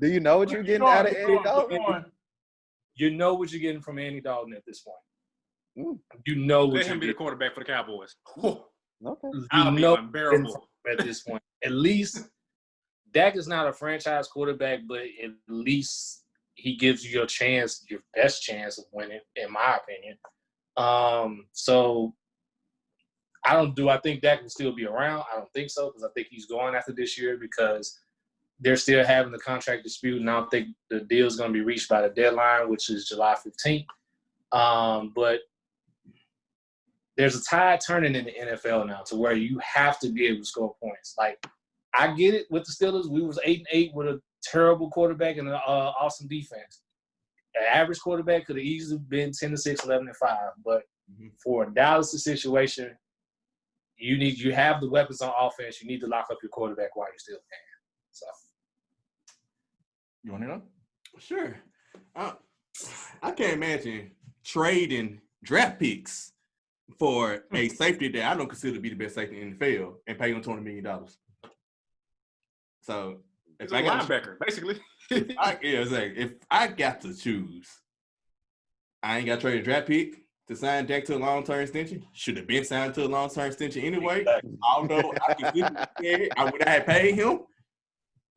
Do you know what you're getting out of Andy Dalton? You know what you're getting from Andy Dalton at this point. You know what Let him be the quarterback for the Cowboys. Okay. You know unbearable at this point. At least Dak is not a franchise quarterback, but at least he gives you your chance, your best chance of winning, in my opinion. So I think Dak will still be around? I don't think so, because I think he's going after this year because they're still having the contract dispute, and I don't think the deal is going to be reached by the deadline, which is July 15th. But there's a tide turning in the NFL now to where you have to be able to score points. Like, I get it with the Steelers. We was 8-8 with a terrible quarterback and an awesome defense. An average quarterback could have easily been 10-6, 11-5. But for a Dallas situation, you have the weapons on offense. You need to lock up your quarterback while you're still can. So, you want to know? Sure. I can't imagine trading draft picks for a safety that I don't consider to be the best safety in the NFL and pay him $20 million. So if I got linebacker, basically. If I got to choose, I ain't got to trade a draft pick to sign Dak to a long-term extension. Should have been signed to a long-term extension anyway. Although I can I would have paid him.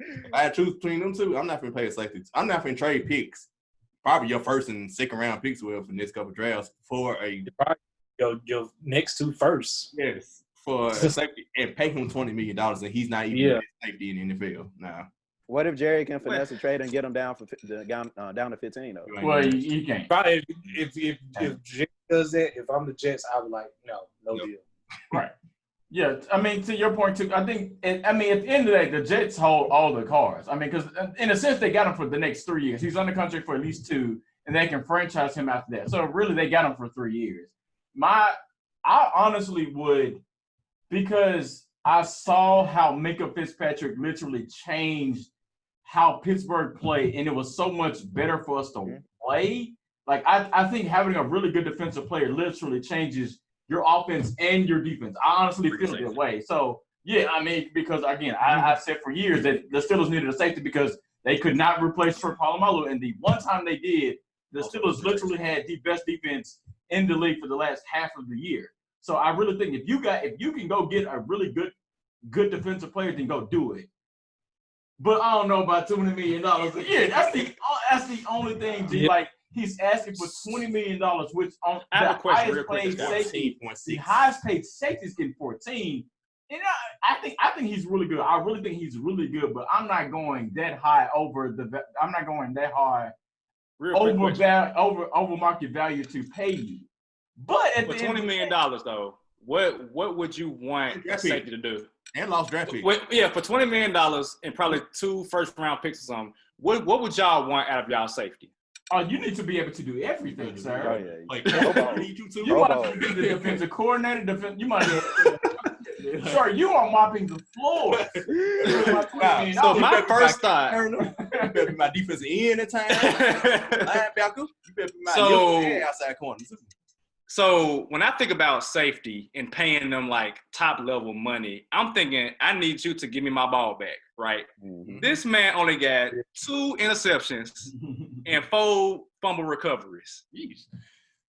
If I had to choose between them two, I'm not going to pay a safety. I'm not going to trade picks. Probably your first and second round picks for the next couple of drafts for a your next two first. Yes, for a safety and pay him $20 million and he's not even a safety in the NFL. Nah. What if Jerry can finesse a trade and get him down to 15 though? Well, you can't. Probably if Jerry does that, if I'm the Jets, I would like no deal. Right. Yeah, I mean, to your point too, I think. At the end of the day, the Jets hold all the cards. I mean, because in a sense, they got him for the next 3 years. He's under contract for at least 2, and they can franchise him after that. So really, they got him for 3 years. I honestly would, because I saw how Minkah Fitzpatrick literally changed how Pittsburgh played, and it was so much better for us to play. Like, I think having a really good defensive player literally changes your offense and your defense. I honestly feel that way. So, yeah, I mean, because, again, I've said for years that the Steelers needed a safety because they could not replace Troy Polamalu, and the one time they did, the Steelers literally had the best defense in the league for the last half of the year. So I really think if you can go get a really good defensive player, then go do it. But I don't know about $20 million. Yeah, that's the only thing. G. Like, he's asking for $20 million, which on the highest paid safety, the highest paid safety is getting 14. And I think he's really good. I really think he's really good, but I'm not going that high over market value to pay you. But at for $20 million though, what would you want a safety to do? And lost draft pick. For $20 million and probably 2 first-round picks or something, what would y'all want out of y'all safety? Oh, you need to be able to do everything, sir. Oh, yeah. Like, you might be the defensive coordinator. You might be. Sure, you are mopping the floor. So my first thought. You better be my defensive end at times. Linebacker. You better be my outside corner. So when I think about safety and paying them like top level money, I'm thinking I need you to give me my ball back, right? Mm-hmm. This man only got 2 interceptions and 4 fumble recoveries. Jeez.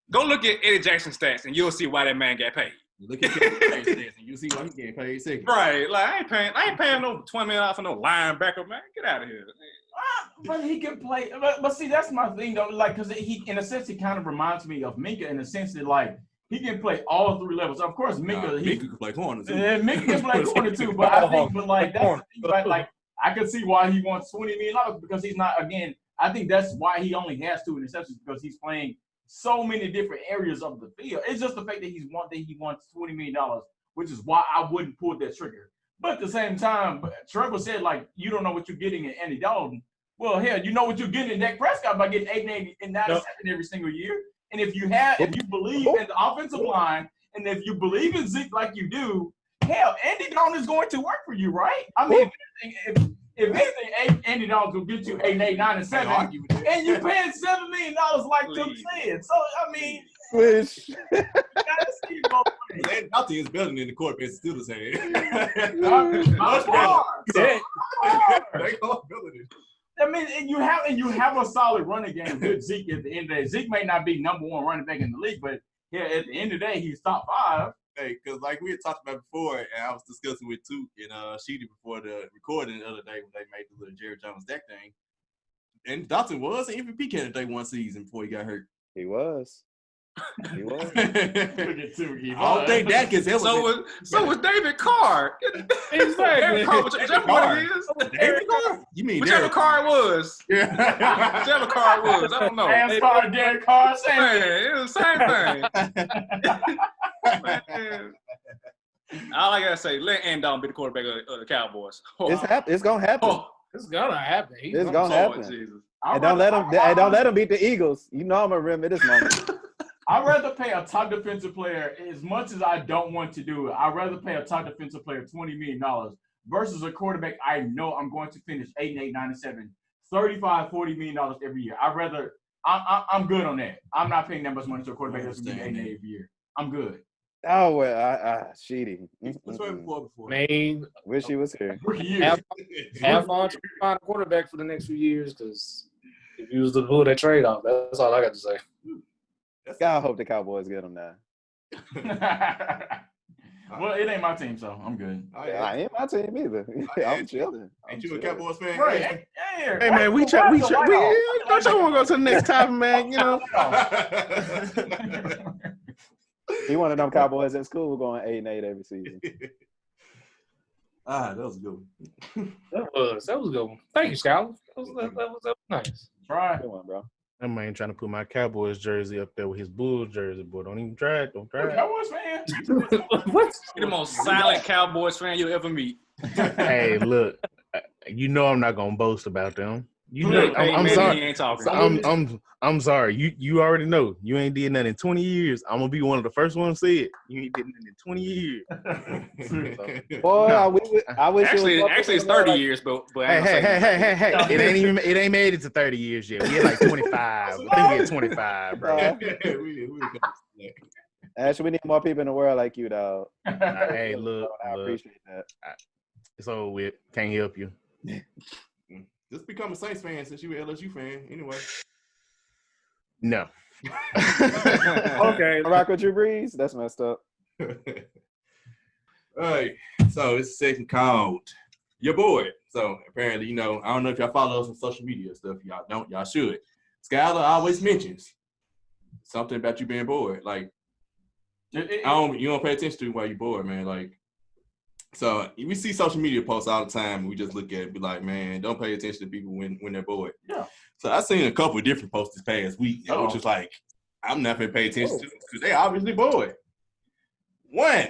Go look at Eddie Jackson's stats and you'll see why that man got paid. Look at his stats and you'll see why he getting paid second. Right. Like I ain't paying no $20 million for no linebacker, man. Get out of here. But he can play. But see, that's my thing, though. Like, because he, in a sense, he kind of reminds me of Minkah in the sense that, like, he can play all 3 levels. Of course, Minkah. Minkah can play corner, too. Minkah can play corner, too. But I think, that's the thing, right? Like, I can see why he wants $20 million because he's not, again, I think that's why he only has 2 interceptions because he's playing so many different areas of the field. It's just the fact that he wants $20 million, which is why I wouldn't pull that trigger. But at the same time, Trevor said, like, you don't know what you're getting in Andy Dalton. Well, hell, you know what you're getting in Dak Prescott by getting 8 and 97 every single year. And if you believe in the offensive line, and if you believe in Zeke like you do, hell, Andy Dalton is going to work for you, right? I mean, if anything, Andy Dalton will get you 8, 9, and 7, and you're paying $7 million like Tim said. So, I mean, you gotta see both ways. Andy Dalton is better than the quarterback still saying. Much better. I mean, and you have a solid running game with Zeke at the end of the day. Zeke may not be number 1 running back in the league, but at the end of the day, he's top 5. Hey, because like we had talked about before, and I was discussing with Toot and Sheedy before the recording the other day when they made the little Jerry Jones Dak thing. And Dalton was an MVP candidate 1 season before he got hurt. He was. He was. I don't think Dak is ever. So was David Carr. Exactly. David Carr, whichever one it is. David Carr? You mean whichever Carr it was. Whichever Carr it was. I don't know. Derek Carr, same thing. It was the same thing. All I gotta say, let Andy Dalton be the quarterback of the Cowboys. It's gonna happen. It's gonna happen. It's gonna happen. And don't let him beat the Eagles. You know I'm gonna remember this moment. I'd rather pay a top defensive player, as much as I don't want to do it, I'd rather pay a top defensive player $20 million versus a quarterback I know I'm going to finish 8, 9, and 7, $35, $40 million every year. I'm good on that. I'm not paying that much money to a quarterback that's going to be 8 every year. I'm good. Oh well, Sheedy. What's right before? Man, Wish he was here. have fun trying to find a quarterback for the next few years, because if you was to pull that trade off, that's all I got to say. God, I hope the Cowboys get him now. Well, it ain't my team, so I'm good. I ain't my team either. I'm chilling. Ain't you a Cowboys fan? Right. Hey man, we don't y'all want to go to the next topic, man? You know. He one of them Cowboys at school going 8-8 every season. That was a good one. That was a good one. Thank you, Skyler. That was nice. Try. Good one, bro. That man trying to put my Cowboys jersey up there with his Bulls jersey, boy. Don't even try it. Don't try it. Cowboys fan. What? You're the most silent Cowboys fan you'll ever meet. Hey, look, you know I'm not gonna boast about them. You know, Look, hey, I'm man, sorry. he ain't talking. I'm sorry. You already know. You ain't did nothing in 20 years. I'm gonna be one of the first ones to say it. You ain't did nothing in 20 years. Boy, I wish Actually, it's 30 years, but Hey. It ain't made it to 30 years yet. We at like 25. I think we at 25, bro. Actually, we need more people in the world like you, dog. Hey, look. I appreciate that. It's over with. Can't help you. Just become a Saints fan since you an LSU fan. Anyway. No. Okay. I rock with Drew Brees. That's messed up. All right. So it's second called your boy. So apparently, you know, I don't know if y'all follow us on social media and stuff. Y'all don't. Y'all should. Skylar always mentions something about you being bored. Like, you don't pay attention to while you're bored, man. Like, so we see social media posts all the time, and we just look at it and be like, man, don't pay attention to people when they're bored. Yeah. So I seen a couple of different posts this past week, which was like, I'm not going to pay attention to because they obviously bored. One,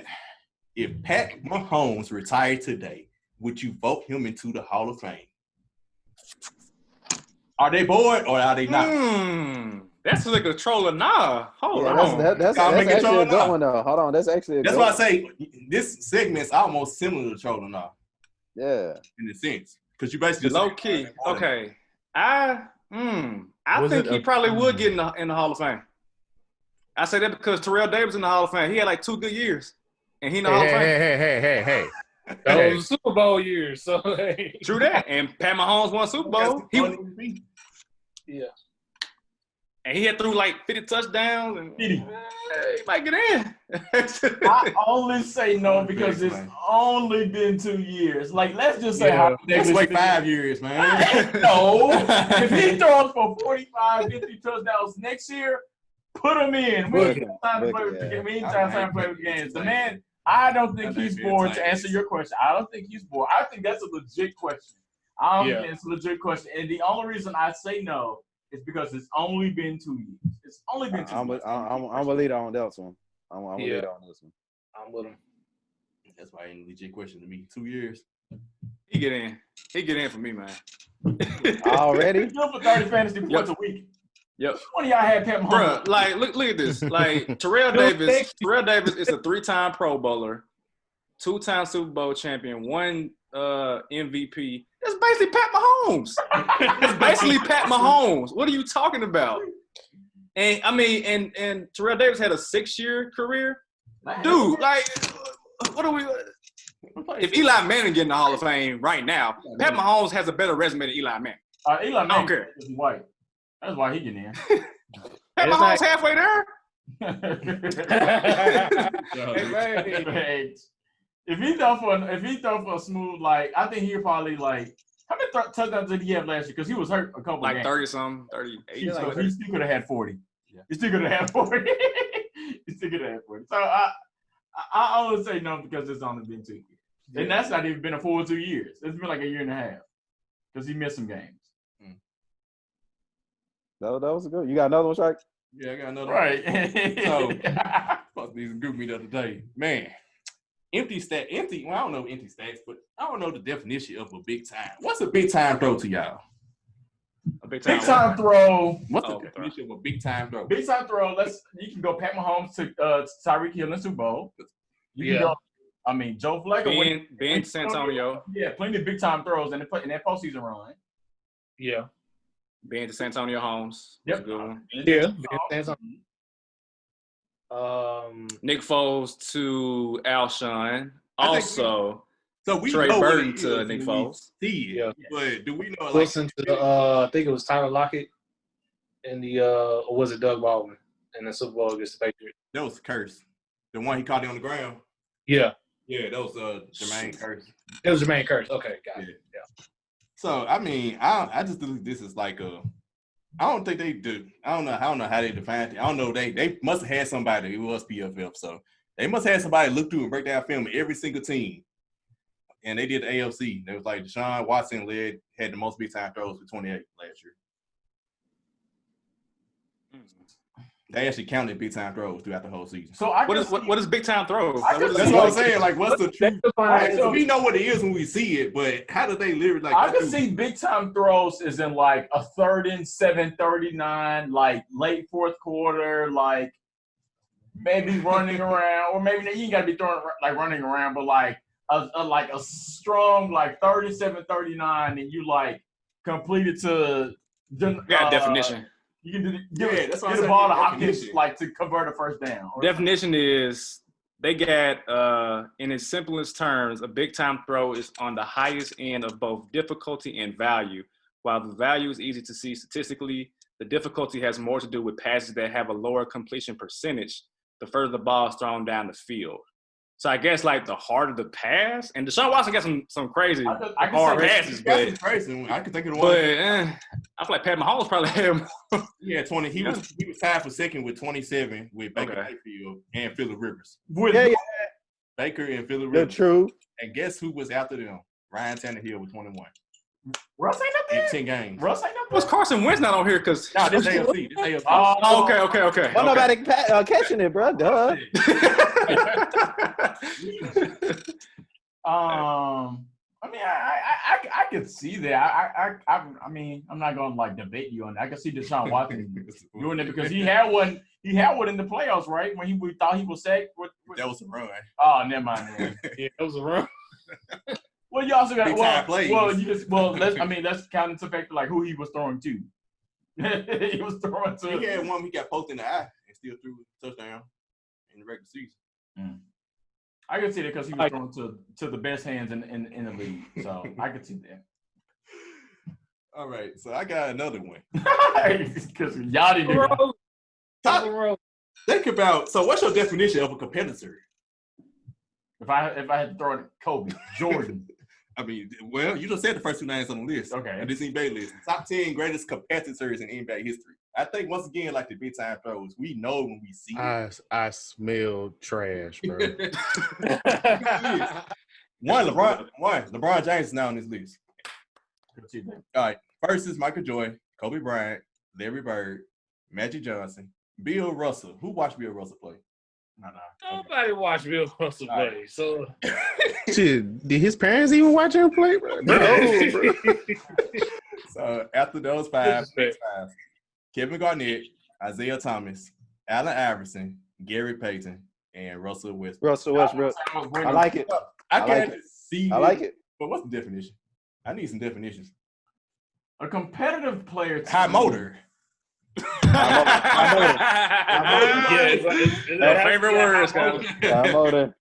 if Pat Mahomes retired today, would you vote him into the Hall of Fame? Are they bored or are they not? That's like a troller. Nah. Hold on. That's actually a good one, though. Hold on. That's actually a good one. That's why I say this segment's almost similar to trolling now. Yeah. In a sense. Because you basically low key. Okay. I think he probably would get in the Hall of Fame. I say that because Terrell Davis in the Hall of Fame. He had like 2 good years. And he in the Hall of Fame. Hey. That was Super Bowl years. So True that. And Pat Mahomes won Super Bowl. Yeah. And he had threw like 50 touchdowns. And he might get in. I only say no because it's only been 2 years. Like, let's just say next like 5 years, man. No. If he throws for 45, 50 touchdowns next year, put him in. We ain't time to play with the games. The man, I don't think he's bored, to answer your question. I don't think he's bored. I think that's a legit question. It's a legit question. And the only reason I say no is because it's only been 2 years. It's only been 2 years. I'm a leader on that one. I'm a leader on this one. I'm with him. That's why it ain't a legit question to me. 2 years. He get in. He get in for me, man. Already? He's good for 30 fantasy points a week. Yep. One of y'all had Pat Mahomes. Bruh, like, look at this. Like, Terrell Davis is a 3-time Pro Bowler, 2-time Super Bowl champion, 1 MVP. That's basically Pat Mahomes. It's basically Pat Mahomes. What are you talking about? And I mean, and Terrell Davis had a 6-year career. Dude, like, what are we? If Eli Manning get in the Hall of Fame right now, Pat Mahomes has a better resume than Eli Manning. Eli Manning is white. That's why he get in. Pat Mahomes halfway there. If he throw for a smooth, like, I think he'll probably, like, how many touchdowns did he have last year? Because he was hurt a couple of games. 30-something, 38. So he still could have had 40. Yeah. He still could have had 40. So I always say no because it's only been 2 years. Yeah. And that's not even been a full 2 years. It's been like a year and a half because he missed some games. That was good. You got another one, Shaq? Yeah, I got another one. So, supposed to be some group me the other day. Man, empty, well, I don't know empty stats, but I don't know the definition of a big time. What's a big time throw to y'all? A big time throw. What's the definition of a big time throw? Big time throw, you can go Pat Mahomes to Tyreek Hill in Super Bowl. You can go, Joe Flacco. Ben Santonio. Yeah, plenty of big time throws in that postseason run. Yeah. Ben to Santonio Holmes. Yep. Good one. Yeah. Nick Foles to Alshon. Also, so we Trey know Burton what it to is Nick when Foles. we see it, Yeah. but do we know? Like, Wilson to I think it was Tyler Lockett in the or was it Doug Baldwin in the Super Bowl against the Patriots? that was Curse, the one he caught it on the ground. Yeah, Yeah, that was Jermaine Curse. it was Jermaine Curse. Okay, got it. Yeah. So I mean, I just think this is like I don't think they do. I don't know how they define it. I don't know. They must have had somebody. It was PFF, so they must have had somebody look through and break down film of every single team. And they did the AFC. They was like Deshaun Watson had the most big time throws for 28 last year. They actually counted big time throws throughout the whole season. So what is big time throws? That's what I'm saying. Like, what's the truth? Right, So we know what it is when we see it, but how do they live it? Like, I can see big time throws is in like a 3rd and 7, 39, like late fourth quarter, like maybe running around, or maybe you ain't gotta be throwing like running around, but like a strong like 37, 39, and you like completed to definition. You can that's what I'm get the saying. ball to Hopkins Definition. like to convert a first down. Definition is they got in its simplest terms, a big time throw is on the highest end of both difficulty and value. While the value is easy to see statistically, the difficulty has more to do with passes that have a lower completion percentage the further the ball is thrown down the field. So I guess like the harder the pass, and Deshaun Watson got some crazy I can hard say passes, That's but crazy. I can think of the but one. I feel like Pat Mahomes probably had more. Yeah, 20. He was tied for second with 27 with Baker Okay. Mayfield and Phillip Rivers. Baker and Phillip The Rivers. truth. And guess who was after them? Ryan Tannehill with 21 Russ ain't up in there. 10 games. Russ ain't up Was there. Carson Wentz not on here? Because No, this AFC. This AFC. oh, okay. Well, nobody catching it, bro. Duh. I mean, I could see that. I mean, I'm not gonna like debate you on that. I can see Deshaun Watson doing it because he had one. He had one in the playoffs, right? When we thought he was sacked. That was a run. Oh, never mind. Man. Yeah, it was a run. Well, you also got Big time plays. let's count into factor like who he was throwing to. He was throwing to. He had one he got poked in the eye and still threw a touchdown in the regular season. I can see that because he was throwing to the best hands in the league. So I could see that. All right, so I got another one. Because y'all didn't. Think about, so what's your definition of a competitor? If I had to throw it, Kobe, Jordan. I mean, well, you just said the first two names on the list. Okay. And this NBA list. Top 10 greatest competitors in NBA history. I think, once again, like the big time throws, we know when we see it. I smell trash, bro. LeBron James is now on this list. All right. First is Michael Jordan, Kobe Bryant, Larry Bird, Magic Johnson, Bill Russell. Who watched Bill Russell play? Nobody watched Bill Russell play. So Shit, did his parents even watch him play, bro? No, bro. So after those five, Kevin Garnett, Isaiah Thomas, Allen Iverson, Gary Payton, and Russell Westbrook. Russell Westbrook. I like it. I like can't it. see I like it. But what's the definition? I need some definitions. A competitive player. High motor. Your favorite words, guys. High motor.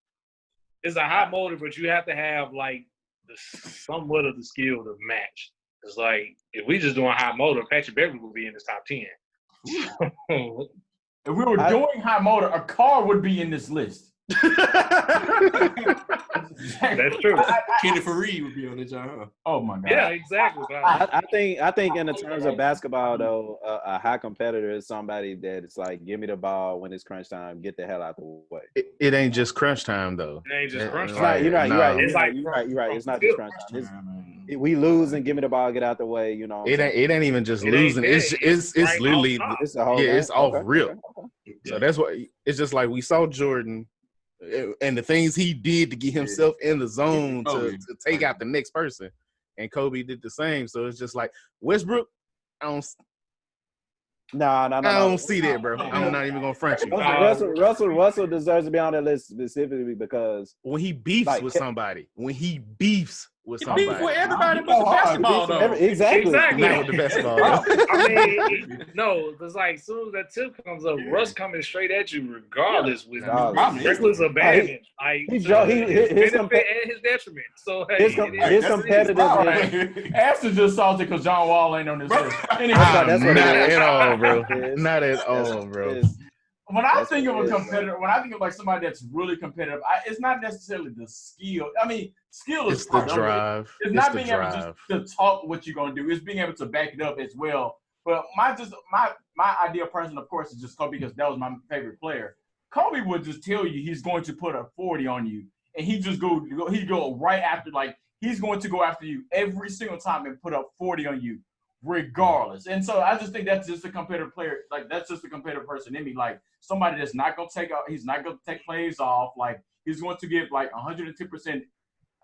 It's a high motor, but you have to have like somewhat of the skill to match. It's like if we just doing high motor, Patrick Beverly would be in this top 10. If we were doing high motor, a car would be in this list. That's true. Kenny Fareed would be on the job. Oh my God. Yeah, exactly. I think in the terms of basketball though, a high competitor is somebody that it's like, give me the ball when it's crunch time, get the hell out the way. It ain't just crunch time though. It ain't just crunch You're time. right. You're right. It's like You're right. It's not just crunch time. We lose and give me the ball, get out the way. You know. It ain't even just It losing. ain't It's right literally off top. It's a whole it's off okay, rip. okay. So that's what it's just like we saw Jordan and the things he did to get himself in the zone to take out the next person, and Kobe did the same. So it's just like Westbrook. I don't see that, bro. I'm not even gonna front you. Russell deserves to be on that list specifically because When he beefs like, with somebody, when he beefs with He somebody. beef with everybody He but the go hard. basketball though. Exactly. Not with the basketball. I mean, no, because like as soon as that tip comes up, Russ coming straight at you regardless with Regardless. reckless abandon. Like his his benefit and his detriment. So hey, his it is. competitiveness. Ashton just salty because John Wall ain't on this list. Anyway, That's what it Not is. at all, bro. It's- Not at all, bro. it's- when I That's think of what a it is, competitor, when I think of like somebody that's really competitive, it's not necessarily the skill. I mean, skill is It's the part of it. drive. It's not the being able just to talk what you're gonna do. It's being able to back it up as well. But my ideal person, of course, is just Kobe because that was my favorite player. Kobe would just tell you he's going to put a 40 on you, and he go right after, like he's going to go after you every single time and put up 40 on you, regardless. And so I just think that's just a competitive player. Like that's just a competitive person in me. Like somebody that's not gonna take out. He's not gonna take plays off. Like he's going to give like 110%,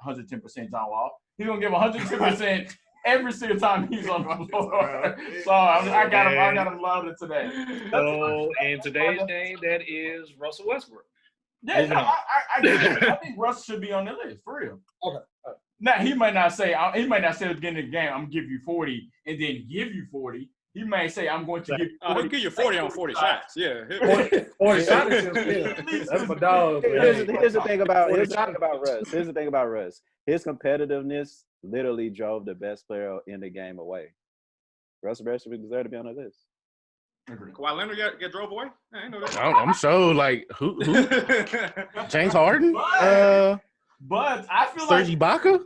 110% John Wall. He's gonna give 110% every single time he's on the floor. So I got him loaded today. So in today's game, that is Russell Westbrook. Yeah, no, I think Russ should be on the list for real. Okay. Now he might not say at the beginning of the game I'm gonna give you 40 and then give you 40. He may say I'm going to give you 40. He'll give you 40 on 40 shots. Yeah. 40 shots is that's my dog. Here's the thing about Russ. Here's the thing about Russ. His competitiveness literally drove the best player in the game away. Russell Westbrook deserved to be on the list. Kawhi Leonard get drove away? I ain't know that. I'm sure, like, who? James Harden? But I feel Serge like Ibaka?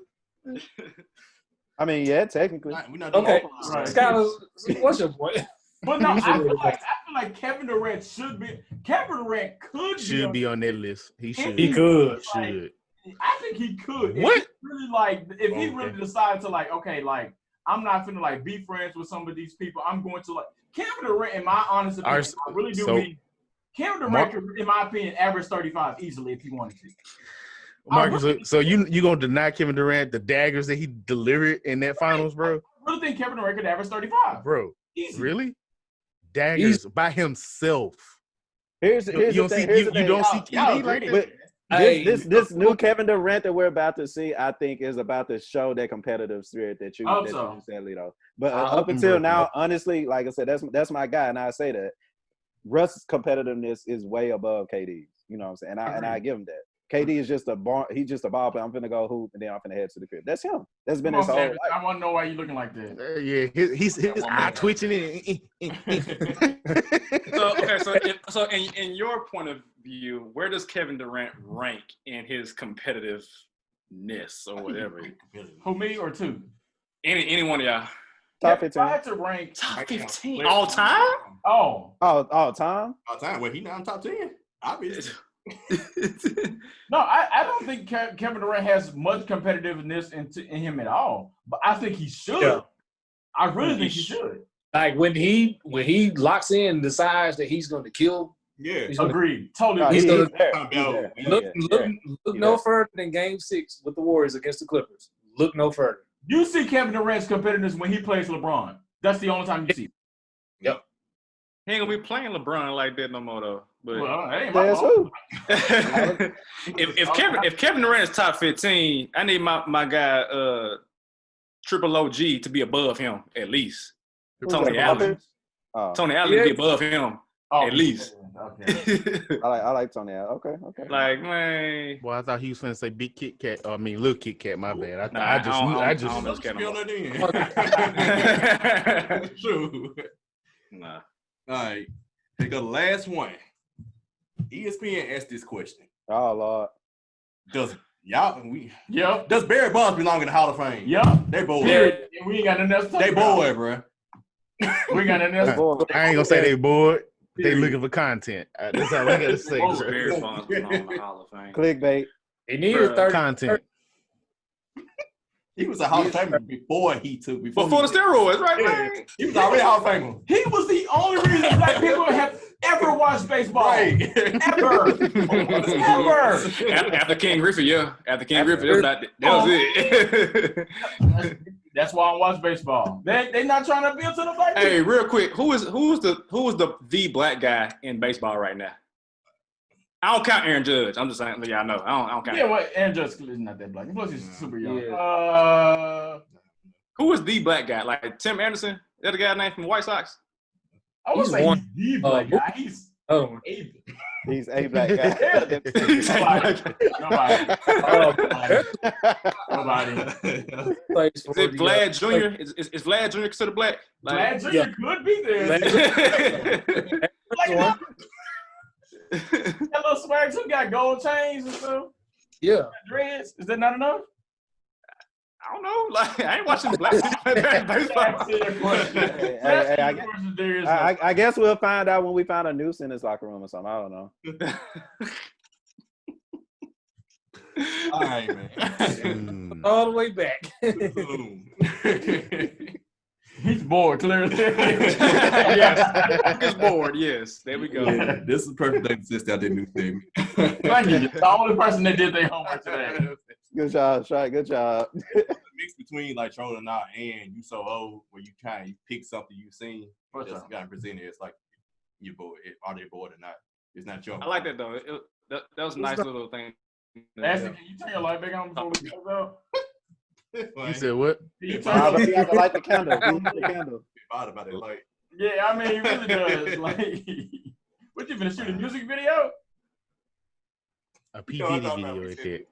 I mean, yeah, technically. We're not doing Okay, right. Skyler, what's your point? But no, I feel like Kevin Durant should be. Kevin Durant Should be on that list. He should. He could. Should. I think he could. What? If he really decided to like, okay, like I'm not finna like be friends with some of these people. I'm going to like Kevin Durant. In my honest opinion, I really do mean Kevin Durant could, in my opinion, average 35 easily if he wanted to. Marcus, so you gonna deny Kevin Durant the daggers that he delivered in that finals, bro? I really think Kevin Durant could average 35. Bro, Easy. really? Daggers by himself. Here's the thing. You don't see KD like that? This new Kevin Durant that we're about to see, I think, is about to show that competitive spirit that you said, Lito. But up until now, honestly, like I said, that's my guy, and I say that Russ's competitiveness is way above KD's. You know what I'm saying? And I give him that. KD is just a ball. He's just a ball player. I'm finna go hoop, and then I'm finna head to the crib. That's him. That's been his whole life. I want to know why you looking like that. His eye twitching. So in your point of view, where does Kevin Durant rank in his competitiveness or whatever? Who, me or two? Any one of y'all. Top 15. If I had to rank Top 15 all time? Oh, all time. All time. Well, he not in top 10. Obviously. No, I don't think Kevin Durant has much competitiveness in him at all. But I think he should. Yeah. I really think he should. Like when he locks in and decides that he's going to kill. Yeah, agreed. Totally. He's going to look no further than Game 6 with the Warriors against the Clippers. Look no further. You see Kevin Durant's competitiveness when he plays LeBron. That's the only time you see it. Yep. He ain't gonna be playing LeBron like that no more though. But that ain't my fault. if Kevin Durant is top 15, I need my guy Triple OG to be above him at least. Tony Allen. Tony Allen to be above him at least. Okay. I like Tony Allen. Okay. Like, man. Well, I thought he was going to say Big Kit Kat. I mean, Little Kit Kat. My bad. I just True. Nah. All right. Here go the last one. ESPN asked this question. Oh, Lord. Does Barry Bonds belong in the Hall of Fame? Yeah. They boy. We ain't got nothing else to talk They about. boy, bro. We got nothing else. I ain't going to say they bored. They looking for content. That's all I got to say. Barry Bonds belong in the Hall of Fame. Clickbait. He needed 30 content. He was a Hall of Famer before the steroids, right, man? He was already a Hall of Famer. He was the only reason black people have ever watched baseball. Right. Ever. Ever. After King Griffey, yeah. After King Griffey, that was it. That's why I watch baseball. They not trying to appeal to the black people. Hey, real quick, who is the black guy in baseball right now? I don't count Aaron Judge. I'm just saying. Yeah, I know. I don't count. Yeah, well, Aaron Judge is not that black. Plus, he's super young. Yeah. Who is the black guy? Like Tim Anderson? That the guy named from the White Sox? I would He's say one. he's the black guy. He's Oh, He's a black guy. Nobody. plays Is for it Vlad Jr.? Is Vlad Jr. considered black? Vlad Jr. Yeah. could be there. Like, that little swag too got gold chains and stuff. Yeah. Dreads. Is that not enough? I don't know. Like I ain't watching black people play baseball. I guess we'll find out when we find a Noose in his locker room or something. I don't know. All right, man. All the way back. He's bored, clearly. Yes, he's bored. Yes, there we go. Yeah, this is the perfect day to sit out that new thing. Thank you. The only person that did their homework today. Good job, Shaq. Good job. Mix between like trolling or not and You So Old, where you kind of pick something you've seen, For just sure. kind of present it. It's like you're bored. Are they bored or not? It's not your. I like that though. That was a nice little thing. Ashley, can you turn your light back on before we go? You said what? Can you turn Bob, your you have to light the candle. You light the candle. About it, like. Yeah, I mean, he really does. Like, what you finna shoot a music video? A P. Diddy video at that.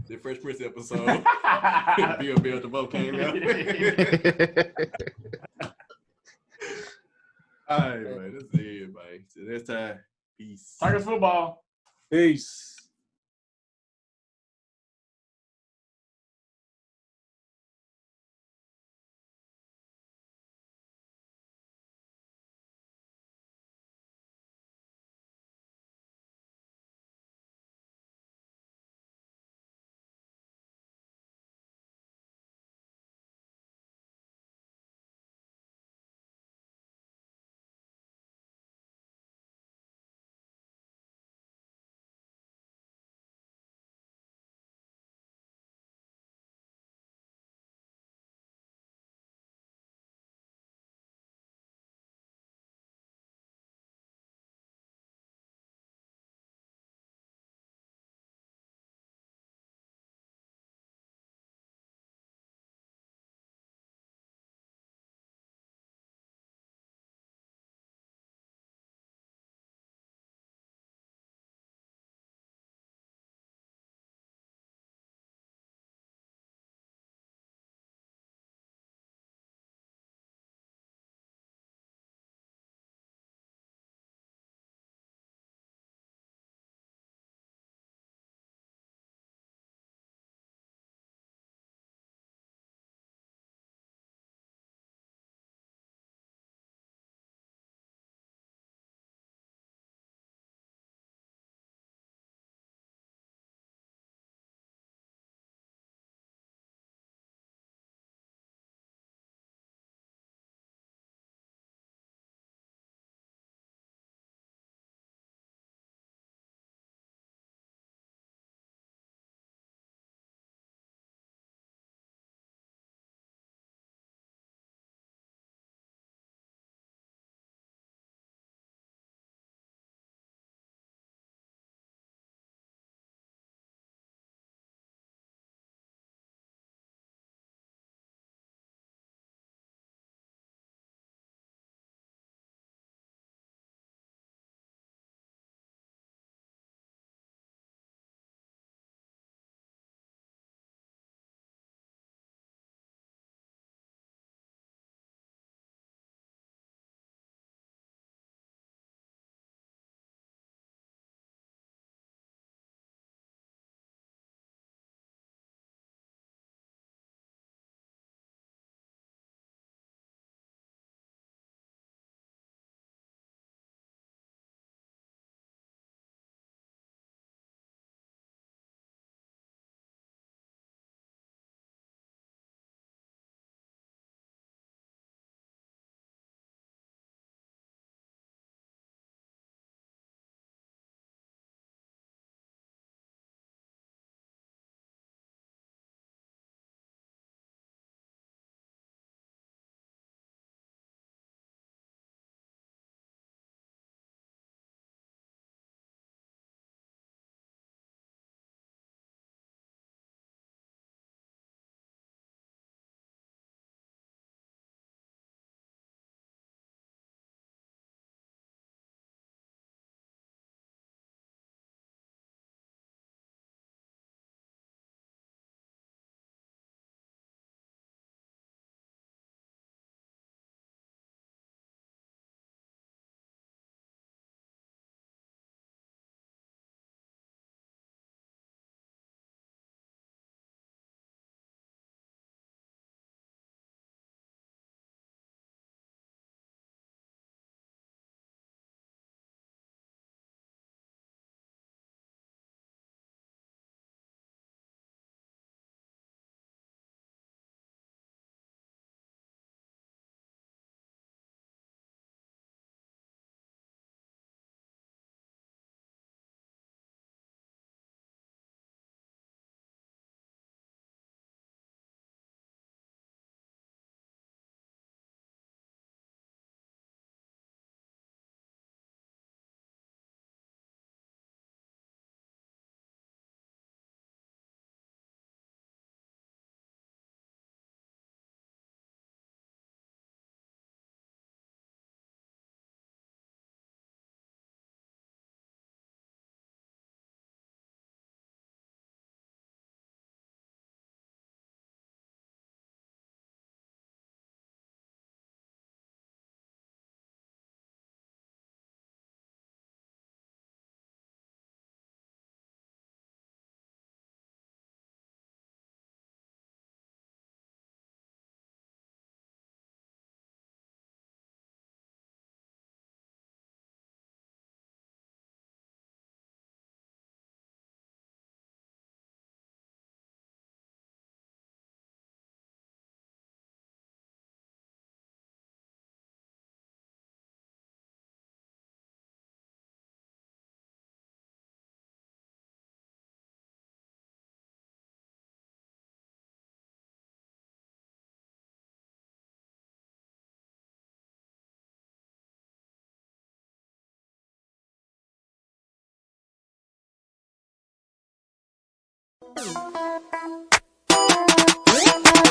The Fresh Prince episode. Bill the Boat came out. All right, man. That's it, man. So that's time. Peace. Tigers football. Peace.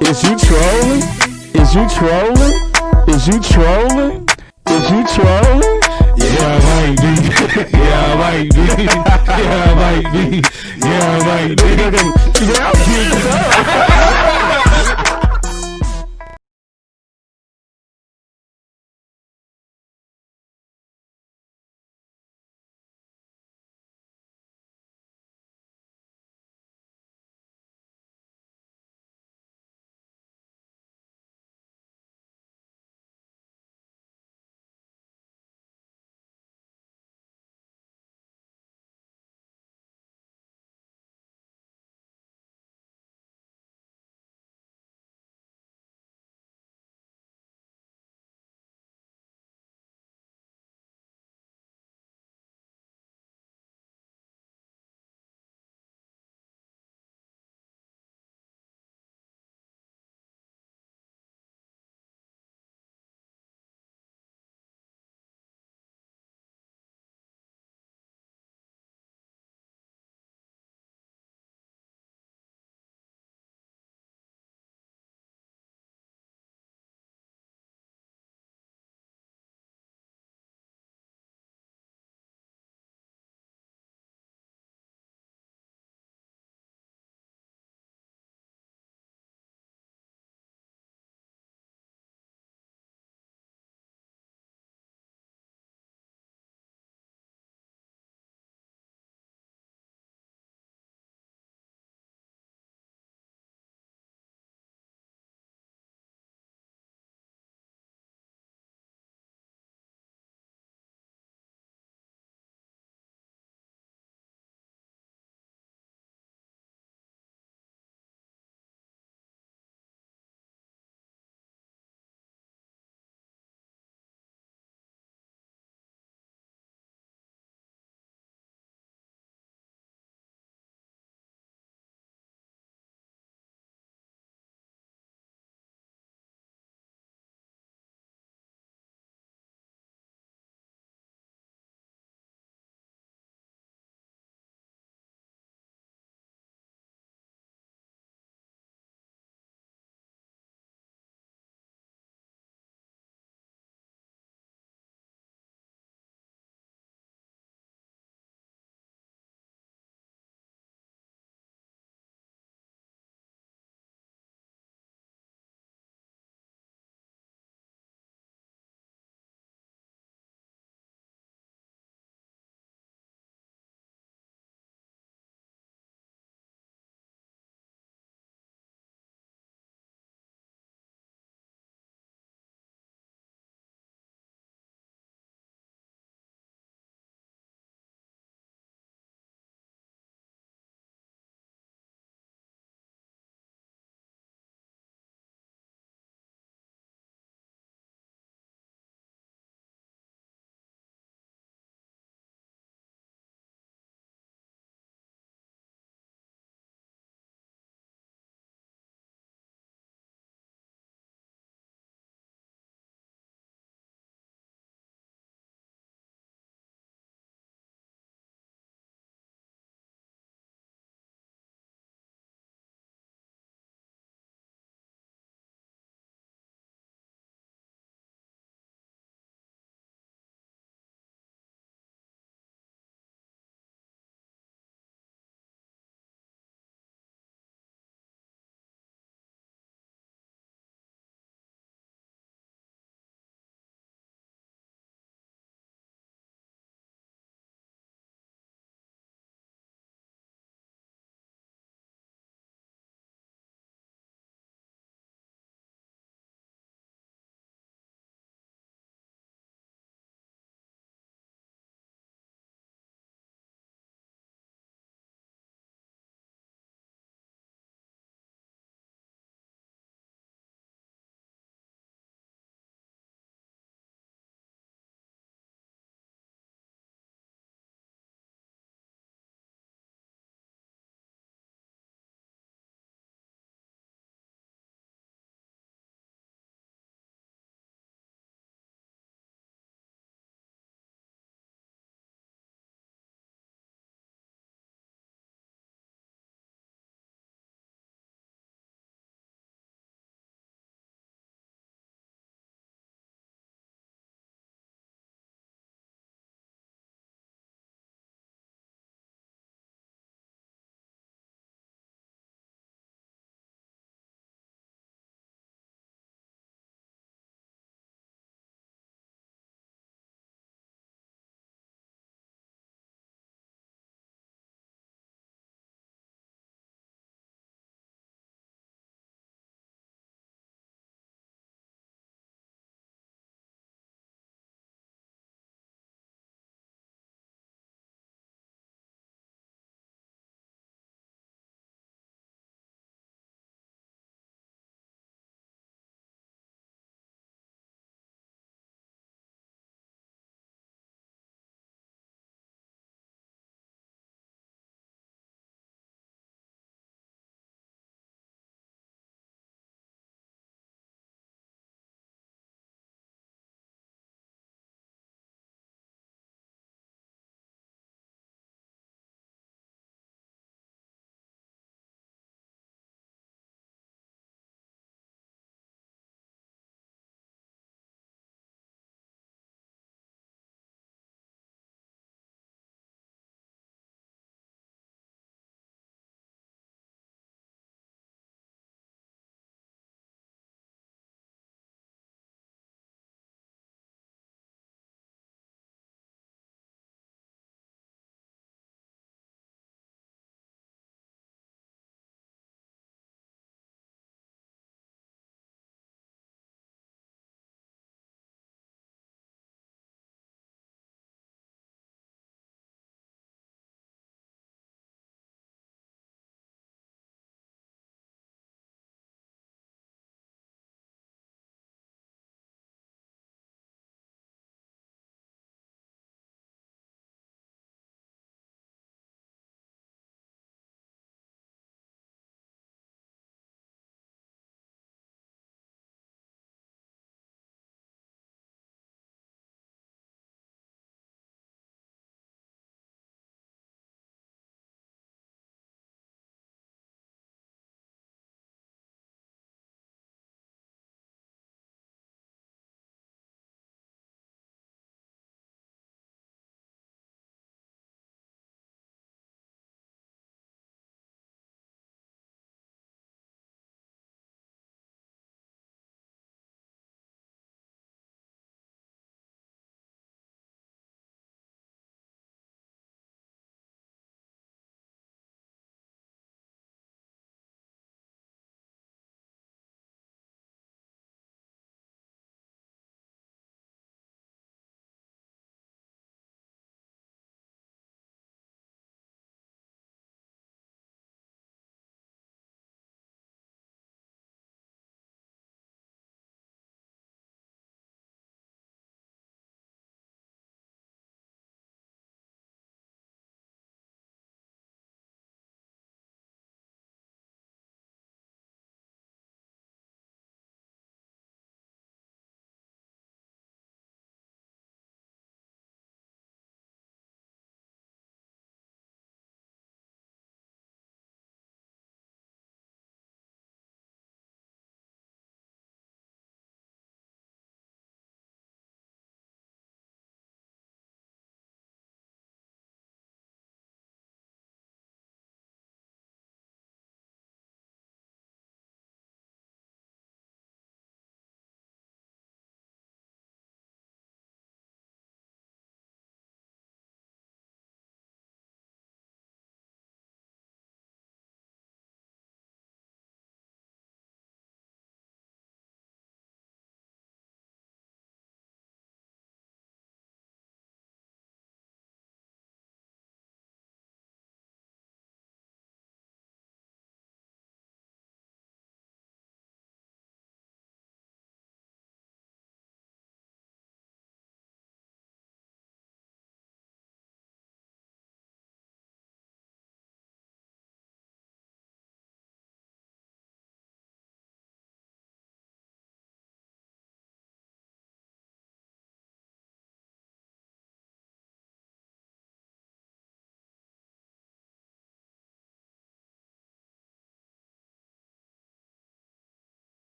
Is you trolling? Is you trolling? Is you trolling? Is you trolling? Yeah, I might be. Yeah, I might be. Yeah, I might be. Yeah, I might be. Yeah, I